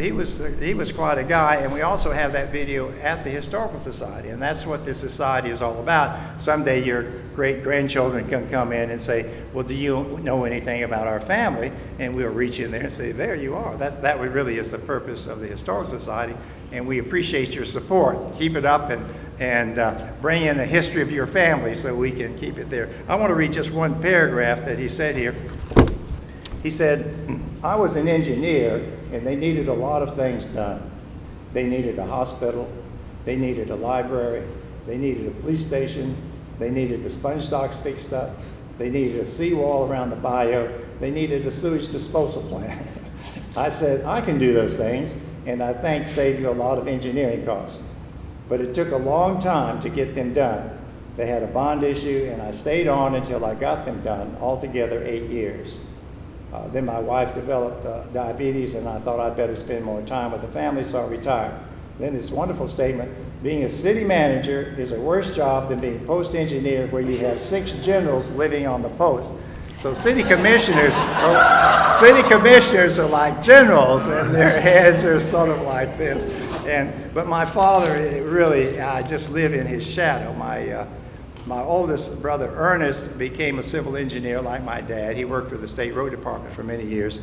quite a guy. And we also have that video at the Historical Society, and that's what this society is all about. Someday your great-grandchildren can come in and say, well, do you know anything about our family? And we'll reach in there and say, there you are. That really is the purpose of the Historical Society, and we appreciate your support. Keep it up and bring in the history of your family so we can keep it there. I want to read just one paragraph that he said here. He said, I was an engineer, and they needed a lot of things done. They needed a hospital, they needed a library, they needed a police station, they needed the sponge docks fixed up, they needed a seawall around the bayou, they needed a sewage disposal plant. I said, I can do those things, and I think save you a lot of engineering costs. But it took a long time to get them done. They had a bond issue, and I stayed on until I got them done, altogether 8 years. Then my wife developed diabetes, and I thought I'd better spend more time with the family, so I retired. Then this wonderful statement, being a city manager is a worse job than being post engineer, where you have 6 generals living on the post. So city commissioners are like generals, and their heads are sort of like this. But my father really, I just live in his shadow. My oldest brother, Ernest, became a civil engineer like my dad. He worked for the State Road Department for many years.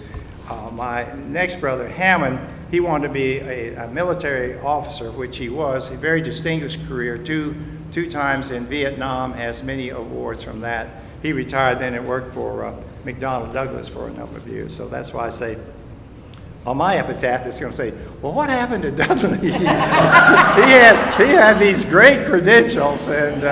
My next brother, Hammond, he wanted to be a military officer, which he was. A very distinguished career, two times in Vietnam, has many awards from that. He retired then and worked for McDonnell Douglas for a number of years. So that's why I say, on my epitaph, it's going to say, well, what happened to Dudley? he had these great credentials, and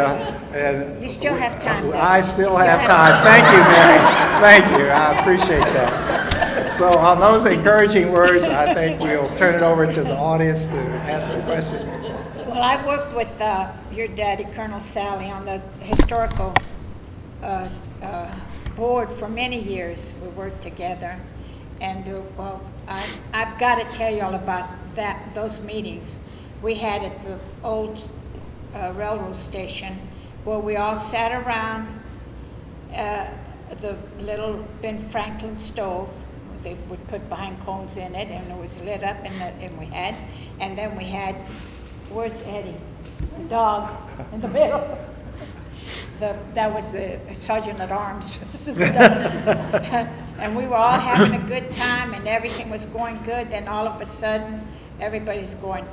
You still have time, though. I still You have time. Thank you, Mary. Thank you. I appreciate that. So on those encouraging words, I think we'll turn it over to the audience to ask the question. Well, I worked with your daddy, Colonel Sally, on the historical board for many years. We worked together, and well, I've got to tell you all about those meetings we had at the old railroad station, where we all sat around the little Ben Franklin stove. They would put pine cones in it, and it was lit up, and then we had, where's Eddie? The dog in the middle. That was the sergeant at arms. This is the dog. And we were all having a good time, and everything was going good. Then all of a sudden, everybody's going,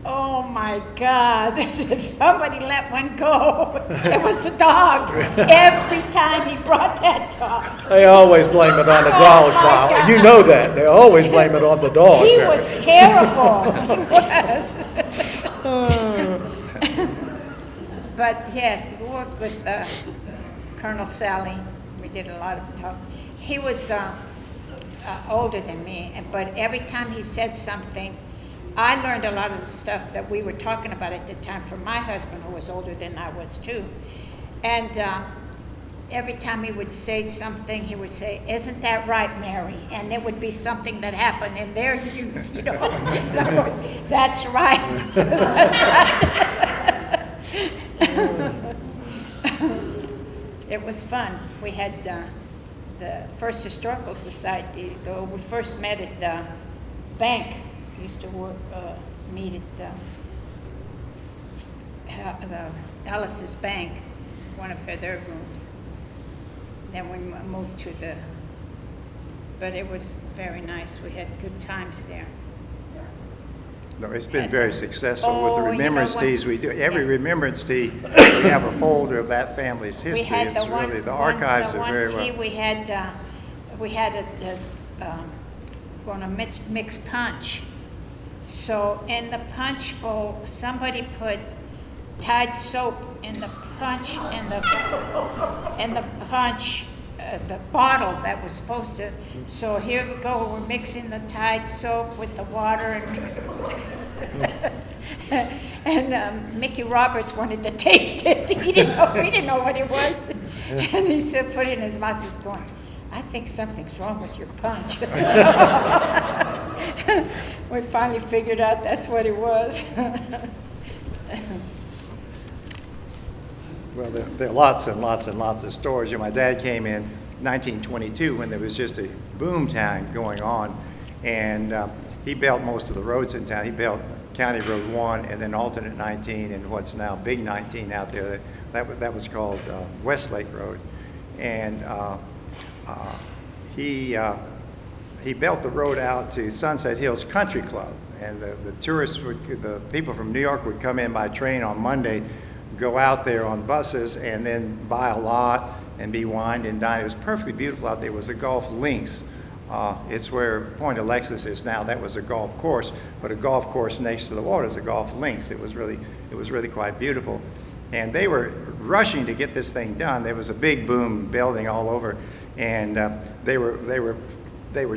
oh my God, somebody let one go. It was the dog. Every time he brought that dog. They always blame it on the dog, my Bob. God. You know that. They always blame it on the dog. He Mary. was terrible. He was. But yes, we worked with Colonel Sally. We did a lot of talk. He was older than me, but every time he said something, I learned a lot of the stuff that we were talking about at the time from my husband, who was older than I was too. And every time he would say something, he would say, "Isn't that right, Mary?" And it would be something that happened in their youth, you know. That's right. It was fun. We had the First Historical Society, though we first met at the bank. We used to meet at Alice's bank, one of their rooms. Then we moved to but it was very nice. We had good times there. No, it's been very successful with the remembrance you know what? teas we do. Every remembrance tea, we have a folder of that family's history. We had It's the really, the archives are very tea well. we had going to mix punch. So in the punch bowl, somebody put Tide soap in the punch, the bottle that was supposed to. So here we go. We're mixing the Tide soap with the water and mixing. And Mickey Roberts wanted to taste it. He didn't know what it was, and he said, put it in his mouth. He was going, "I think something's wrong with your punch." We finally figured out that's what it was. Well, there are lots and lots and lots of stories. You know, my dad came in 1922 when there was just a boom town going on, and he built most of the roads in town. He built County Road 1 and then alternate 19 and what's now Big 19 out there. That was called Westlake Road, and he built the road out to Sunset Hills Country Club, and the tourists the people from New York would come in by train on Monday, go out there on buses, and then buy a lot and be wined and dined. It was perfectly beautiful out there. It was a golf links. It's where Point Alexis is now. That was a golf course, but a golf course next to the water is a golf links. It was really quite beautiful, and they were rushing to get this thing done. There was a big boom building all over, and they were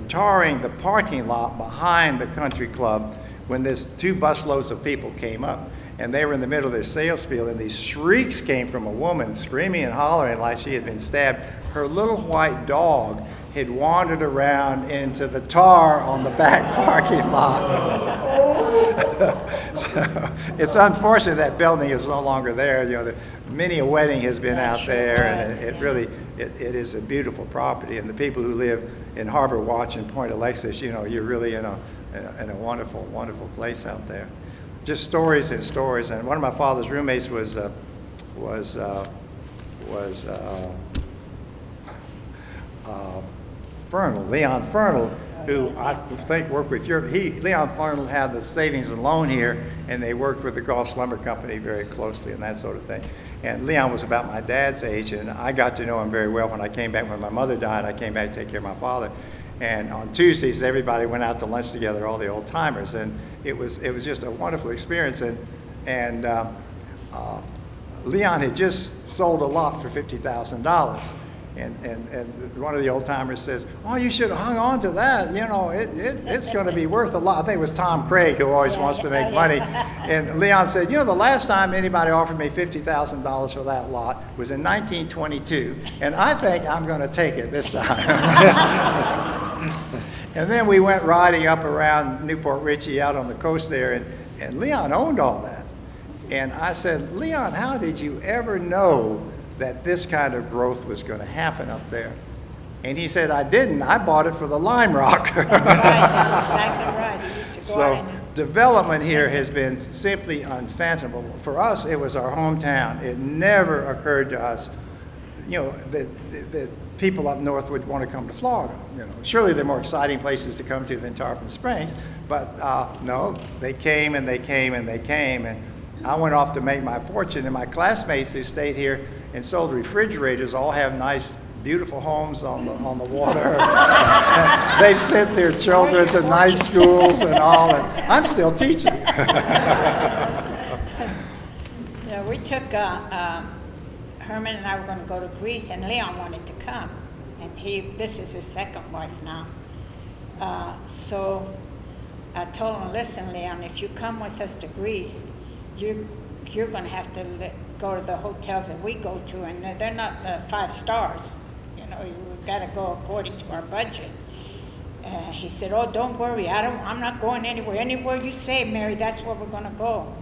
tarring the parking lot behind the country club when this 2 busloads of people came up. And they were in the middle of their sales spiel, and these shrieks came from a woman screaming and hollering like she had been stabbed. Her little white dog had wandered around into the tar on the back parking lot. So it's unfortunate that building is no longer there. You know, many a wedding has been out there, and it really it is a beautiful property. And the people who live in Harbor Watch and Point Alexis, you know, you're really in a wonderful, wonderful place out there. Just stories and stories. And one of my father's roommates was Fernald, Leon Fernald, who I think worked with Leon Fernald had the savings and loan here, and they worked with the Gulf Lumber Company very closely and that sort of thing. And Leon was about my dad's age, and I got to know him very well when I came back. When my mother died, I came back to take care of my father. And on Tuesdays, everybody went out to lunch together, all the old timers, and it was just a wonderful experience. And Leon had just sold a lot for $50,000. And one of the old timers says, "Oh, you should have hung on to that. You know, it's going to be worth a lot." I think it was Tom Craig, who always wants to make money. And Leon said, "You know, the last time anybody offered me $50,000 for that lot was in 1922, and I think I'm going to take it this time." And then we went riding up around Newport Richey out on the coast there, and Leon owned all that. And I said, "Leon, how did you ever know that this kind of growth was going to happen up there?" And he said, "I didn't. I bought it for the lime rock." That's right. That's exactly right. He used to go out So and development here has been simply unfathomable. For us, it was our hometown. It never occurred to us, you know, that people up north would want to come to Florida. You know, surely there are more exciting places to come to than Tarpon Springs, but no, they came and they came and they came, and I went off to make my fortune. And my classmates who stayed here and sold refrigerators all have nice, beautiful homes on the water. They've sent their children to nice schools and all, and I'm still teaching. Yeah, we took Herman and I were going to go to Greece, and Leon wanted to come, and this is his second wife now. So I told him, "Listen, Leon, if you come with us to Greece, you're going to have to go to the hotels that we go to, and they're not 5 stars. You know, you've got to go according to our budget." He said, "Oh, don't worry. I'm not going anywhere. Anywhere you say, Mary, that's where we're going to go."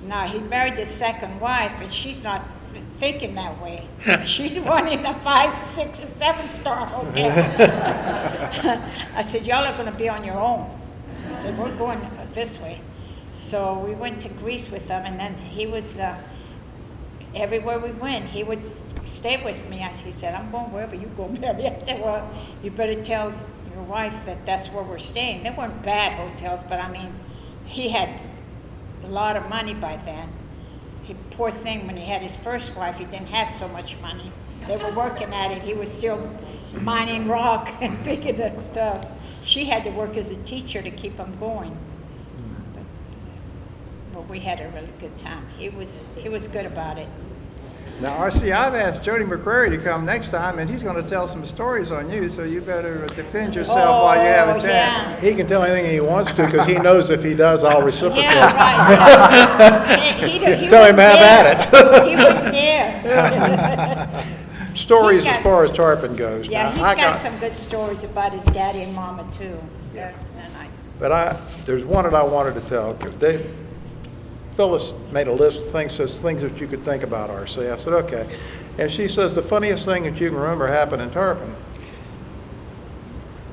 Now, he married his second wife, and she's not thinking that way. She's wanting the 5, 6, and 7-star hotel. I said, "Y'all are going to be on your own." I said, "We're going this way." So we went to Greece with them, and then he was, everywhere we went, he would stay with me. He said, "I'm going wherever you go, Mary." I said, "Well, you better tell your wife that that's where we're staying." They weren't bad hotels, but I mean, he had a lot of money by then. Poor thing, when he had his first wife, he didn't have so much money. They were working at it. He was still mining rock and picking that stuff. She had to work as a teacher to keep him going. But we had a really good time. He was good about it. Now, R.C., I've asked Jody McCrary to come next time, and he's going to tell some stories on you, so you better defend yourself while you have a chance. Yeah. He can tell anything he wants to, because he knows if he does, I'll reciprocate. Yeah, right. He Tell him have at it. He wouldn't dare. Stories He's got- as far as Tarpon goes. Yeah, Now, he's got some good stories about his daddy and mama, too. They're nice. But there's one that I wanted to tell. Phyllis made a list of things that you could think about, R.C. I said, okay. And she says, the funniest thing that you can remember happened in Tarpon.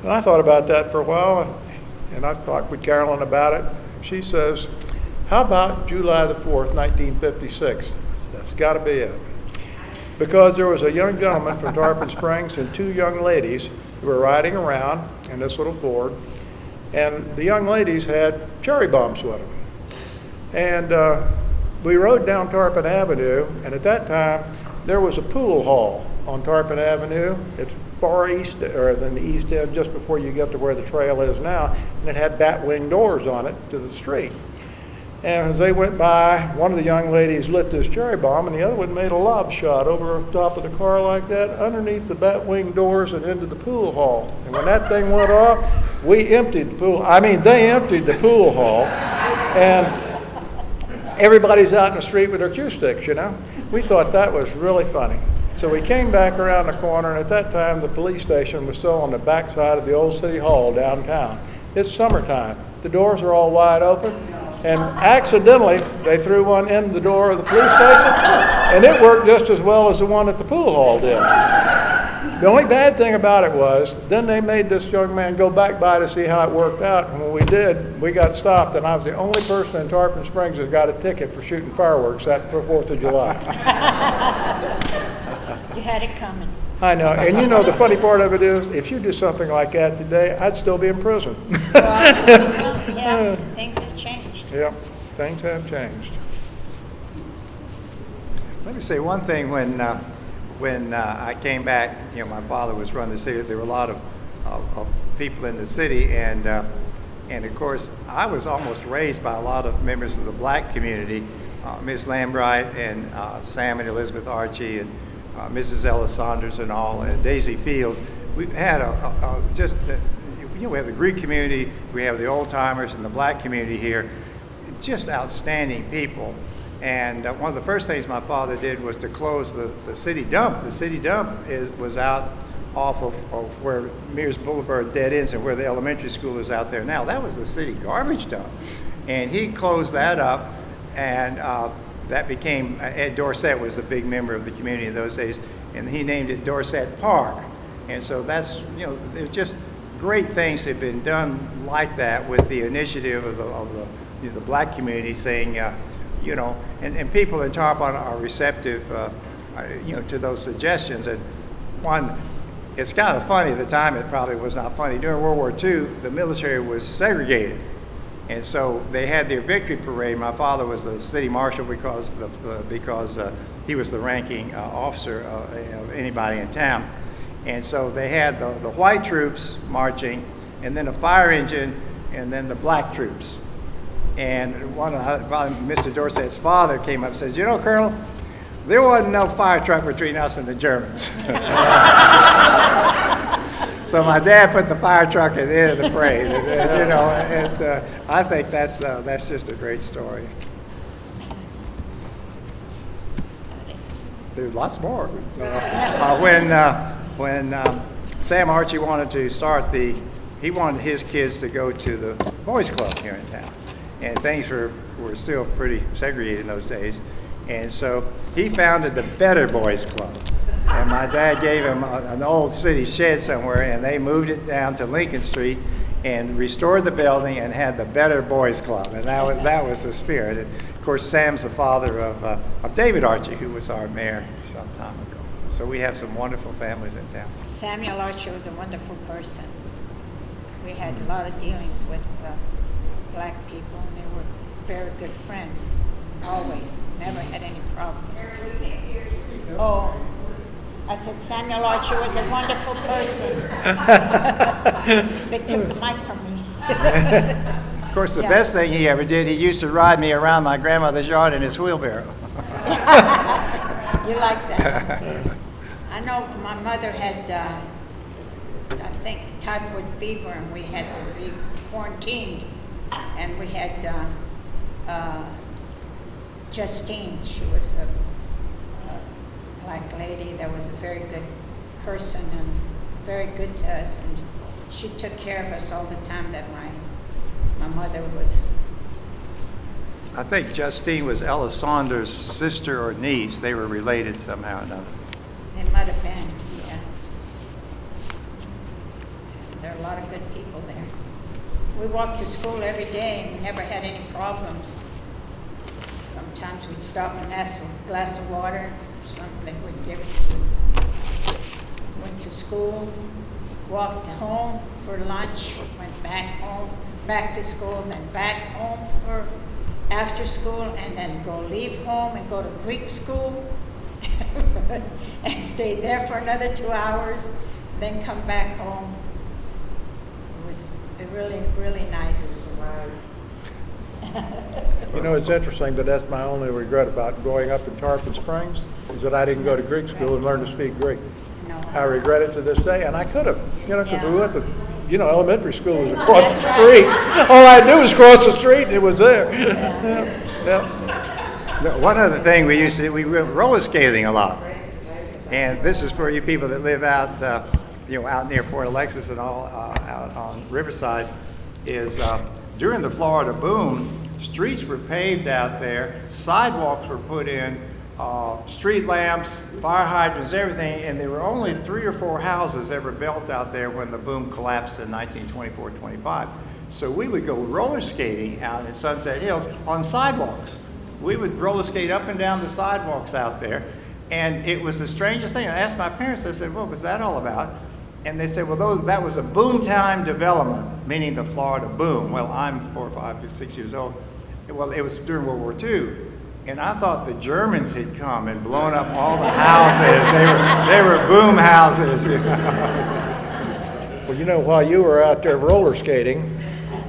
And I thought about that for a while, and I talked with Carolyn about it. She says, how about July the 4th, 1956? That's got to be it. Because there was a young gentleman from Tarpon Springs and 2 young ladies who were riding around in this little Ford, and the young ladies had cherry bombs with them. And we rode down Tarpon Avenue, and at that time, there was a pool hall on Tarpon Avenue. It's far east, or than the east end, just before you get to where the trail is now, and it had bat wing doors on it to the street. And as they went by, one of the young ladies lit this cherry bomb, and the other one made a lob shot over the top of the car like that, underneath the bat wing doors and into the pool hall. And when that thing went off, they emptied the pool hall, and everybody's out in the street with their cue sticks, you know. We thought that was really funny. So we came back around the corner, and at that time, the police station was still on the back side of the old city hall downtown. It's summertime. The doors are all wide open. And accidentally, they threw one in the door of the police station, and it worked just as well as the one at the pool hall did. The only bad thing about it was, then they made this young man go back by to see how it worked out, and when we did, we got stopped, and I was the only person in Tarpon Springs that got a ticket for shooting fireworks that for 4th of July. You had it coming. I know, and you know the funny part of it is, if you do something like that today, I'd still be in prison. Well, yeah, things have changed. Yep, things have changed. Let me say one thing. When I came back, my father was running the city. There were a lot of people in the city, and of course, I was almost raised by a lot of members of the black community, Miss Lambright and Sam and Elizabeth Archie and Mrs. Ellis Saunders and all, and Daisy Field. We've had we have the Greek community, we have the old timers, and the black community here. Just outstanding people. And one of the first things my father did was to close the city dump. The city dump was out off of where Mears Boulevard dead ends and where the elementary school is out there now. That was the city garbage dump. And he closed that up, and that became, Ed Dorsett was a big member of the community in those days, and he named it Dorsett Park. And so that's, there's just great things have been done like that with the initiative of the black community saying, and people in Tarpon are receptive, to those suggestions. And one, it's kind of funny, at the time it probably was not funny. During World War II, the military was segregated. And so they had their victory parade. My father was the city marshal because he was the ranking officer of anybody in town. And so they had the white troops marching, and then a fire engine, and then the black troops. And Mr. Dorsett's father came up and says, Colonel, there wasn't no fire truck between us and the Germans. So my dad put the fire truck at the end of the parade, and I think that's just a great story. There's lots more. When Sam Archie wanted to start he wanted his kids to go to the boys club here in town, and things were still pretty segregated in those days, and so he founded the Better Boys Club. And my dad gave him an old city shed somewhere, and they moved it down to Lincoln Street and restored the building and had the Better Boys Club. And that was the spirit. And of course, Sam's the father of David Archie, who was our mayor some time ago. So we have some wonderful families in town. Samuel Archie was a wonderful person. We had a lot of dealings with black people, and they were very good friends, always. Never had any problems. Oh. I said, Samuel Archie was a wonderful person. They took the mic from me. Of course, the best thing he ever did, he used to ride me around my grandmother's yard in his wheelbarrow. You like that? I know my mother had, I think, typhoid fever, and we had to be quarantined. And we had Justine. She was a black lady that was a very good person and very good to us, and she took care of us all the time that my mother was. I think Justine was Ella Saunders' sister or niece. They were related somehow or another. It might have been, yeah. There are a lot of good people there. We walked to school every day and we never had any problems. Sometimes we'd stop and ask for a glass of water. Something they would give to us. Went to school, walked home for lunch, went back home, back to school, then back home for after school, and then leave home and go to Greek school and stay there for another 2 hours, then come back home. It was really, really nice. It's interesting that that's my only regret about growing up in Tarpon Springs, is that I didn't go to Greek school and learn to speak Greek. No. I regret it to this day, and I could have, because we went to, elementary school was across the street. All I had to do was cross the street, and it was there. Yeah. One other thing we were roller skating a lot, and this is for you people that live out, out near Fort Alexis and all, out on Riverside, is during the Florida boom, Streets were paved out there, sidewalks were put in, street lamps, fire hydrants, everything, and there were only 3 or 4 houses ever built out there when the boom collapsed in 1924-25. So we would go roller skating out in Sunset Hills on sidewalks. We would roller skate up and down the sidewalks out there, and it was the strangest thing. I asked my parents, I said, what was that all about? And they said, well, that was a boom time development, meaning the Florida boom. Well, I'm 4, 5, 6 years old. Well, it was during World War II. And I thought the Germans had come and blown up all the houses. They were boom houses. Well, you know, while you were out there roller skating,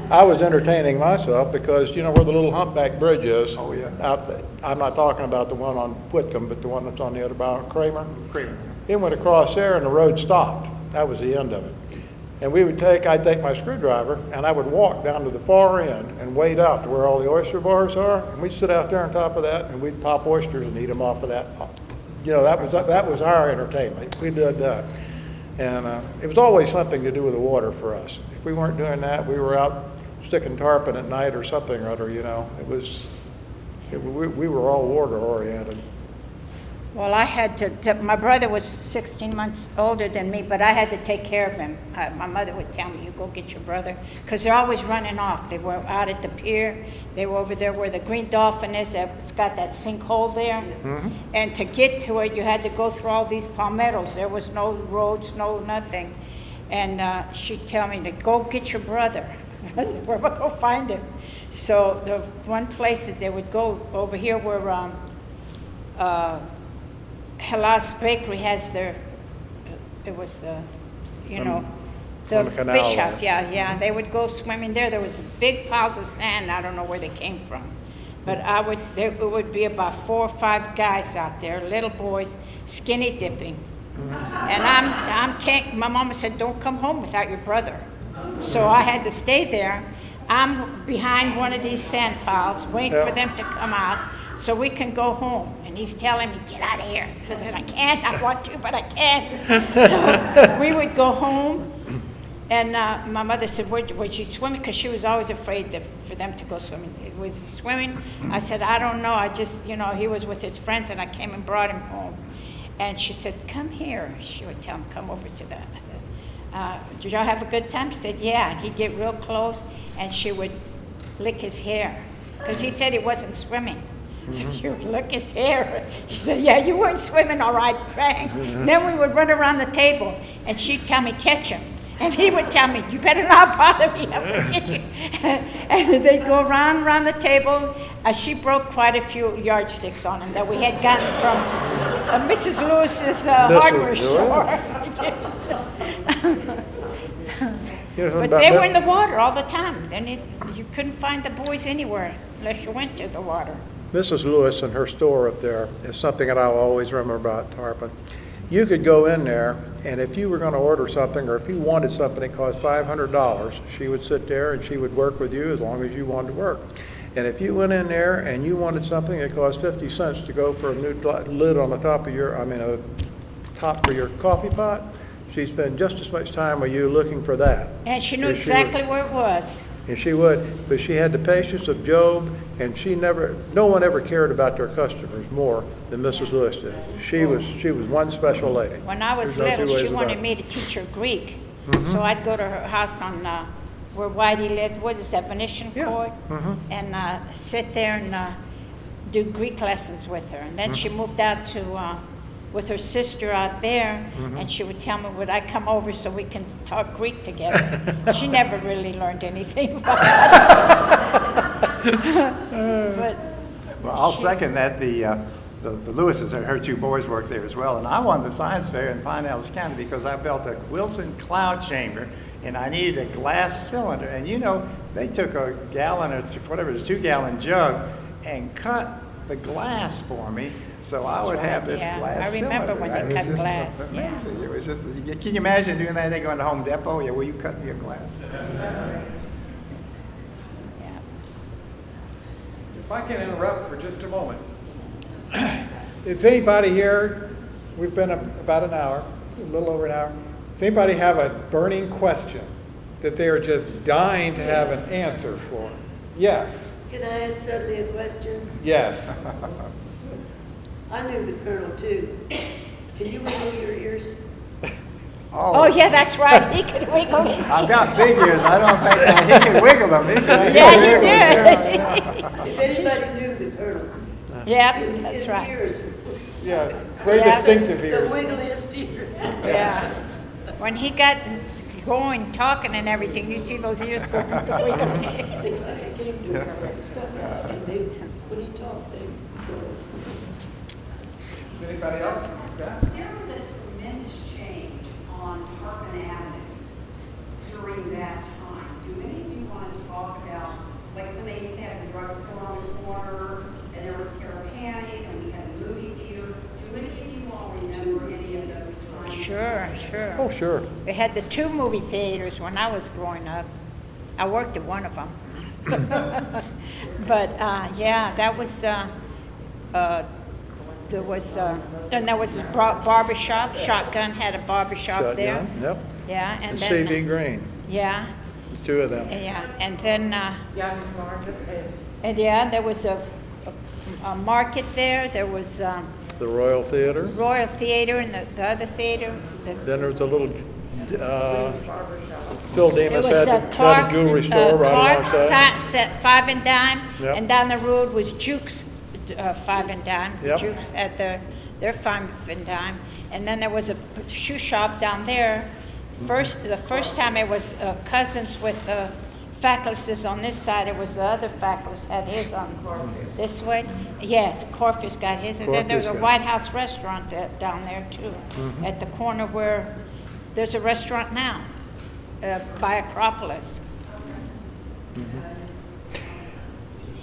I was entertaining myself because you know where the little humpback bridge is? Oh, yeah. Out there. I'm not talking about the one on Whitcomb, but the one that's on the other bow, Kramer. It went across there and the road stopped. That was the end of it. And I'd take my screwdriver and I would walk down to the far end and wade out to where all the oyster bars are. And we'd sit out there on top of that and we'd pop oysters and eat them off of that. You know, that was our entertainment. We did that. And it was always something to do with the water for us. If we weren't doing that, we were out sticking tarpon at night or something or other, you know. We were all water oriented. Well, I had to, my brother was 16 months older than me, but I had to take care of him. My mother would tell me, you go get your brother, because they're always running off. They were out at the pier. They were over there where the Green Dolphin is. It's got that sinkhole there. Mm-hmm. And to get to it, you had to go through all these palmettos. There was no roads, no nothing. And she'd tell me to go get your brother. I said, where am I going to find him? So the one place that they would go over here where Hellas Bakery has their, it was the, you know, the fish house, yeah. They would go swimming there. There was big piles of sand. I don't know where they came from. But it would be about 4 or 5 guys out there, little boys, skinny dipping. And my mama said, don't come home without your brother. So I had to stay there. I'm behind one of these sand piles, waiting for them to come out so we can go home. And he's telling me, get out of here. I said, I can't, I want to, but I can't. So we would go home, and my mother said, was she swimming? Because she was always afraid for them to go swimming. Was he swimming? I said, I don't know. I just, you know, he was with his friends, and I came and brought him home. And she said, come here. She would tell him, come over to that. I said, did y'all have a good time? She said, yeah. And he'd get real close, and she would lick his hair, because he said he wasn't swimming. So she would lick his hair. She said, yeah, you weren't swimming all right, Frank. Then we would run around the table, and she'd tell me, catch him. And he would tell me, you better not bother me, I'm going to get you. And they'd go around the table. She broke quite a few yardsticks on him that we had gotten from Mrs. Lewis's hardware store. But they were in the water all the time. Then you couldn't find the boys anywhere unless you went to the water. Mrs. Lewis and her store up there is something that I'll always remember about Tarpon. You could go in there, and if you were going to order something, or if you wanted something that cost $500, she would sit there and she would work with you as long as you wanted to work. And if you went in there and you wanted something that cost 50 cents to go for a new lid on the top of a top for your coffee pot, she'd spend just as much time with you looking for that. And she knew exactly where it was. And she would, but she had the patience of Job, and no one ever cared about their customers more than Mrs. Lewis did. She was one special lady. When I was little, she wanted me to teach her Greek. Mm-hmm. So I'd go to her house on where Whitey lived, what is that, Venetian Court? Mm-hmm. And sit there and do Greek lessons with her. And then she moved out to with her sister out there, and she would tell me, would I come over so we can talk Greek together? She never really learned anything about that. Well, I'll second that. The Lewises, her 2 boys worked there as well, and I won the science fair in Pinellas County because I built a Wilson cloud chamber, and I needed a glass cylinder. And you know, they took a gallon or whatever, it's 2-gallon jug, and cut the glass for me. So I would have this glass cylinder. I remember when they cut glass. Amazing. Yeah. It was just, can you imagine doing that? They go into Home Depot, will you cut me a glass? Yeah. If I can interrupt for just a moment. Is anybody here, we've been about an hour, a little over an hour. Does anybody have a burning question that they are just dying to have an answer for? Yes. Can I ask Dudley a question? Yes. I knew the Colonel too. Can you wiggle your ears? Oh, yeah, that's right. He could wiggle his. I've got big ears. I don't think he can wiggle them. He can Yeah, he wiggle them. did. If anybody knew the Colonel, Yep, his that's right. ears, Yeah, very Yeah. distinctive the ears. wiggliest ears. Yeah. When he got going, talking and everything, you see those ears going wiggling. I came to him and stuff out, and they, when he talked, they. Is anybody else? Yeah. There was a tremendous change on Tarpon Avenue during that time. Do any of you want to talk about, like when they used to have the drugstore on the corner, and there was Terra Panties, and we had a movie theater? Do any of you all remember any of those times? Sure, sure. Oh, sure. We had the 2 movie theaters when I was growing up. I worked at one of them. But yeah, that was. There was, and there was a barber shop. Shotgun had a barber shop there. Shotgun, yep. Yeah, and And then. C.V. Green, Yeah, there's 2 of them. yeah, and then. And yeah, there was a market there. There was The Royal Theater. Royal Theater and the other theater. Then there was a little, Phil It Demas was had a Clark's, jewelry store right Clark's alongside. set 5 and dime, Yep. and down the road was Juke's 5 and dime. Yep. Juke's at their 5 and dime, and then there was a shoe shop down there. The first time it was cousins with Faculous on this side. It was the other Faculous had his on this way. Yes, Corfus got his, and then there was a Corfus got White House restaurant down there too, at the corner where there's a restaurant now. By Acropolis.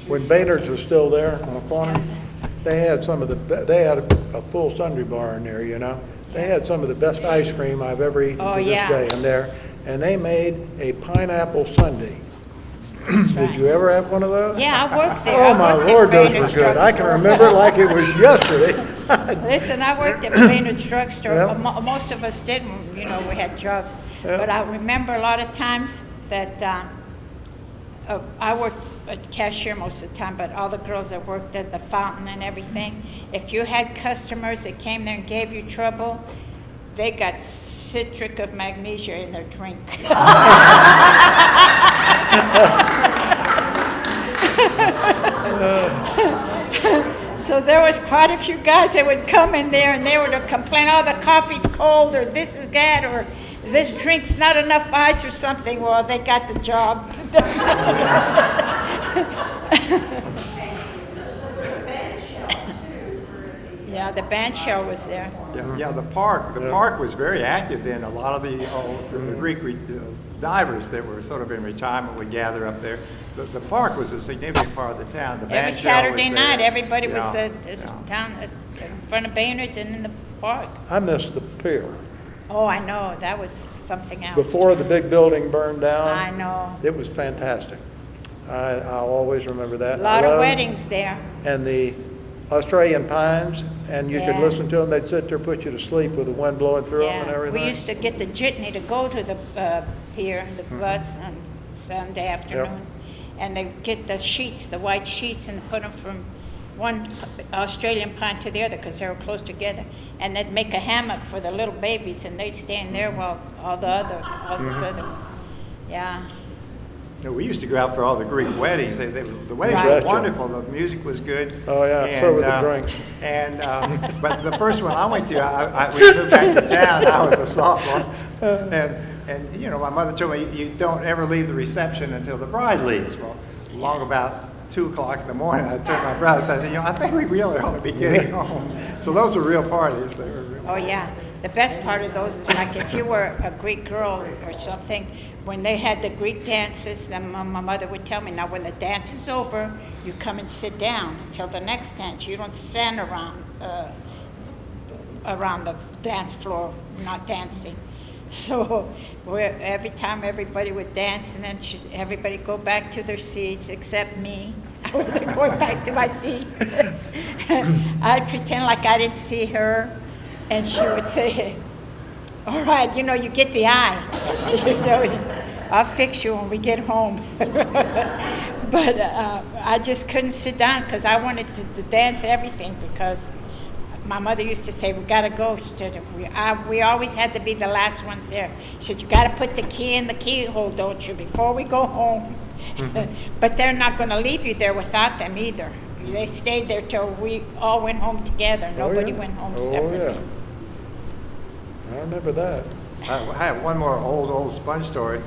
When Baynard's was still there on the corner, they had they had a full sundry bar in there, you know. They had some of the best ice cream I've ever eaten Oh, to this yeah. day in there. And they made a pineapple sundae. That's Did you ever have one of those? Yeah, I worked there. Oh, I my worked at Lord, those were Baynard's good. I can Drugstore. remember it like it was yesterday. Listen, I worked at Baynard's Drugstore. Yep. Most of us didn't, we had jobs. Yep. But I remember a lot of times that I worked at cashier most of the time, but all the girls that worked at the fountain and everything, if you had customers that came there and gave you trouble, they got citric of magnesia in their drink. So there was quite a few guys that would come in there and they would complain, oh, the coffee's cold, or this is bad, or this drink's not enough ice or something. Well, they got the job. Yeah, the band shell was there. Yeah, the park was very active then. A lot of the Greek divers that were sort of in retirement would gather up there. The park was a significant part of the town. The band Every shell was Saturday there. night, everybody was Yeah, down in front of Baynard's and in the park. I missed the pier. Oh, I know, that was something else. Before the big building burned down. I know. It was fantastic. I'll always remember that. A lot I of loved- weddings there. And the Australian pines, and you could Yeah. listen to them. They'd sit there, put you to sleep with the wind blowing through them and Yeah, everything. we used to get the jitney to go to the pier, the bus on Sunday afternoon. And they get the sheets, the white sheets, and put them from one Australian pine to the other because they were close together. And they'd make a hammock for the little babies, and they'd stand there while all this other, yeah. You know, we used to go out for all the Greek weddings. The weddings Right. were wonderful. The music was good. Oh, yeah, so were the drinks. And but the first one I went to, we moved back to town. I was a sophomore, and my mother told me you don't ever leave the reception until the bride leaves. Well, along about 2:00 in the morning, I turned to my brother and I said, I think we really ought to be getting home. So those were real parties. They were real. Oh, yeah. The best part of those is like if you were a Greek girl or something, when they had the Greek dances, then my mother would tell me, now when the dance is over, you come and sit down until the next dance. You don't stand around the dance floor, not dancing. So every time everybody would dance, and then everybody go back to their seats except me. I wasn't going back to my seat. I'd pretend like I didn't see her, and she would say, all right, you get the eye. So I'll fix you when we get home. But I just couldn't sit down because I wanted to dance everything because my mother used to say, we got to go. She said, we always had to be the last ones there. She said, you got to put the key in the keyhole, don't you, before we go home. But they're not going to leave you there without them either. They stayed there till we all went home together. Nobody went home separately. Oh, yeah. I remember that. I have one more old sponge story.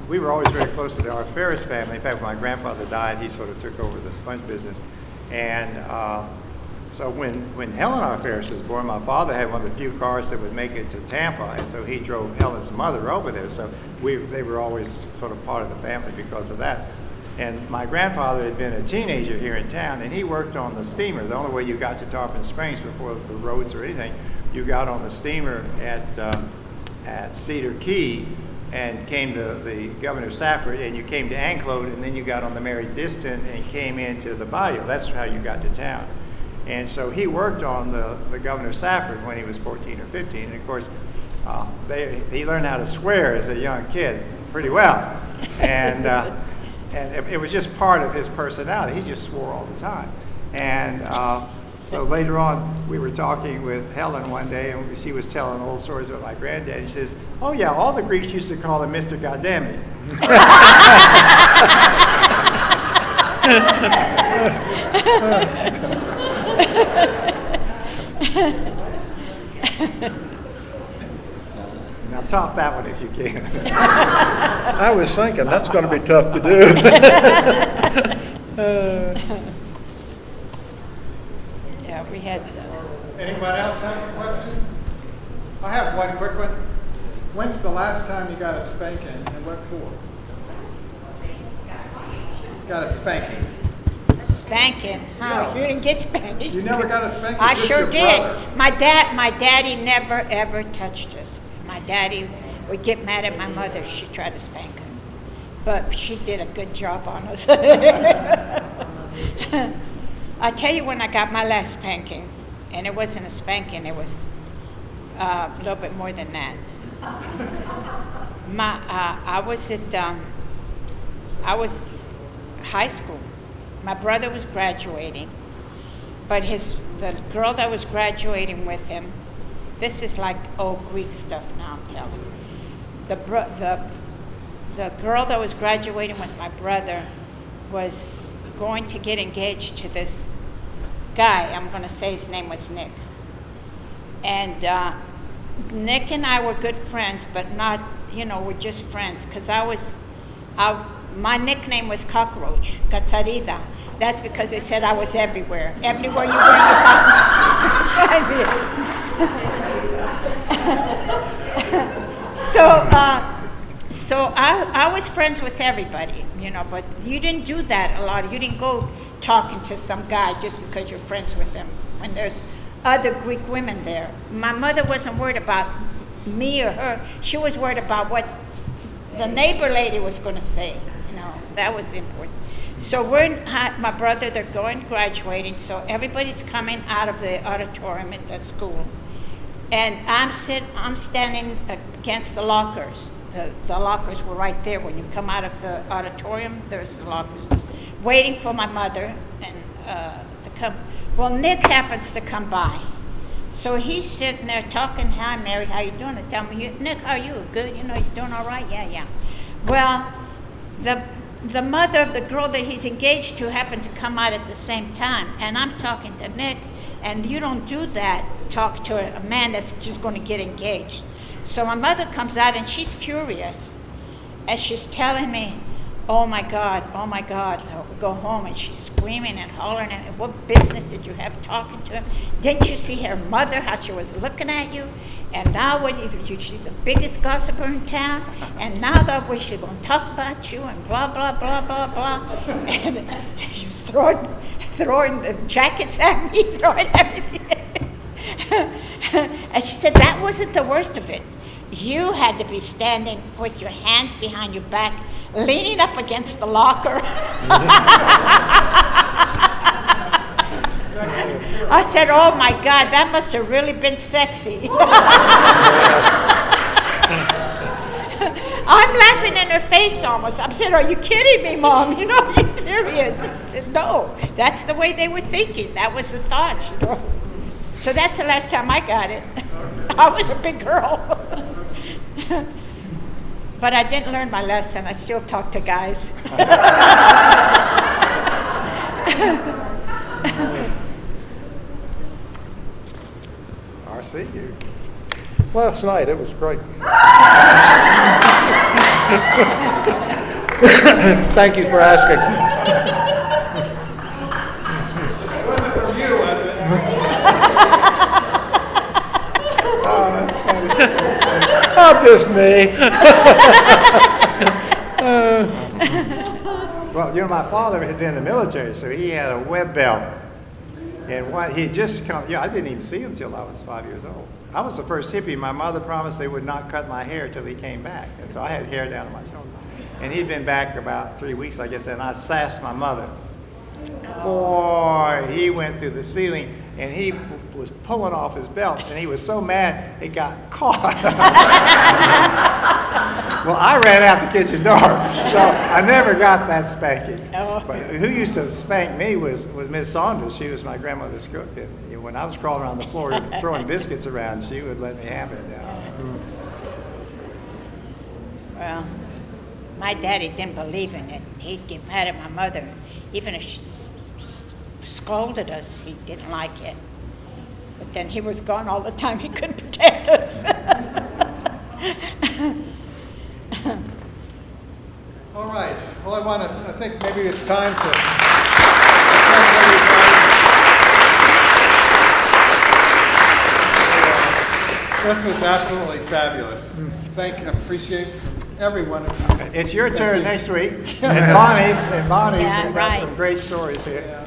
We were always very close to our Ferris family. In fact, when my grandfather died, he sort of took over the sponge business. And so when Helen R. Ferris was born, my father had one of the few cars that would make it to Tampa, and so he drove Helen's mother over there. So they were always sort of part of the family because of that. And my grandfather had been a teenager here in town, and he worked on the steamer. The only way you got to Tarpon Springs before the roads or anything, you got on the steamer at Cedar Key and came to the Governor Safford, and you came to Anclote, and then you got on the Mary Diston and came into the bayou. That's how you got to town. And so he worked on the Governor Safford when he was 14 or 15. And of course, he learned how to swear as a young kid pretty well. And it was just part of his personality. He just swore all the time. And so later on, we were talking with Helen one day, and she was telling old stories about my granddad. He says, oh yeah, all the Greeks used to call him Mr. Goddamn. Now top that one if you can. I was thinking, that's going to be tough to do. Yeah, we had. Anyone else have a question? I have one quick one. When's the last time you got a spanking and what for? Got a spanking. Spanking? How? Yeah. You didn't get spanked. You never got a spanking? I Just sure your did. brother. My daddy never ever touched us. My daddy would get mad at my mother if she tried to spank us. But she did a good job on us. I'll tell you when I got my last spanking, and it wasn't a spanking, it was a little bit more than that. I was high school. My brother was graduating, but the girl that was graduating with him, this is like old Greek stuff now, I'm telling you. The girl that was graduating with my brother was going to get engaged to this guy. I'm going to say his name was Nick. And Nick and I were good friends, but not, we're just friends. Because my nickname was Cockroach, Catsarida. That's because they said I was everywhere. Everywhere you went, you found me. So I was friends with everybody, but you didn't do that a lot. You didn't go talking to some guy just because you're friends with him when there's other Greek women there. My mother wasn't worried about me or her. She was worried about what the neighbor lady was going to say. That was important. So my brother, they're graduating, so everybody's coming out of the auditorium at the school. And I'm standing against the lockers. The lockers were right there. When you come out of the auditorium, there's the lockers. Waiting for my mother to come. Well, Nick happens to come by. So he's sitting there talking, hi, Mary, how you doing? I tell me, Nick, how are you? Good, you doing all right? Yeah. Well, the mother of the girl that he's engaged to happened to come out at the same time. And I'm talking to Nick, and you don't do that, talk to a man that's just going to get engaged. So my mother comes out, and she's furious. And she's telling me, oh my God, go home. And she's screaming and hollering, and what business did you have talking to him? Didn't you see her mother, how she was looking at you? And now she's the biggest gossiper in town, and now she's going to talk about you and blah, blah, blah, blah, blah. And she was throwing jackets at me, throwing everything. And she said, that wasn't the worst of it. You had to be standing with your hands behind your back, leaning up against the locker. I said, oh my God, that must have really been sexy. I'm laughing laughing in her face almost. I said, "Are you kidding me, Mom? You know, are you serious?" She said, "No, that's the way they were thinking. That was the thoughts, you know." So that's the last time I got it. I was a big girl. But I didn't learn my lesson. I still talk to guys. RC, you. Last night, it was great. Thank you for asking. It wasn't from you, was it? Oh, that's funny. Oh, just me. Well, you know, my father had been in the military, so he had a web belt. And what he had just come, I didn't even see him till I was 5 years old. I was the first hippie. My mother promised they would not cut my hair till he came back. And so I had hair down to my shoulder. And he'd been back about 3 weeks, I guess, and I sassed my mother. Boy, he went through the ceiling, and he was pulling off his belt, and he was so mad it got caught. Well, I ran out the kitchen door, so I never got that spanking. Oh. But who used to spank me was Miss Saunders. She was my grandmother's cook, and when I was crawling around the floor throwing biscuits around, she would let me have it. Well, my daddy didn't believe in it. He'd get mad at my mother. Even if she scolded us, he didn't like it. But then he was gone all the time. He couldn't protect us. All right. Well, I think maybe it's time to thank everybody. This was absolutely fabulous. Appreciate every one of you. It's your turn next week, and Bonnie's Yeah, we've got right. some great stories here.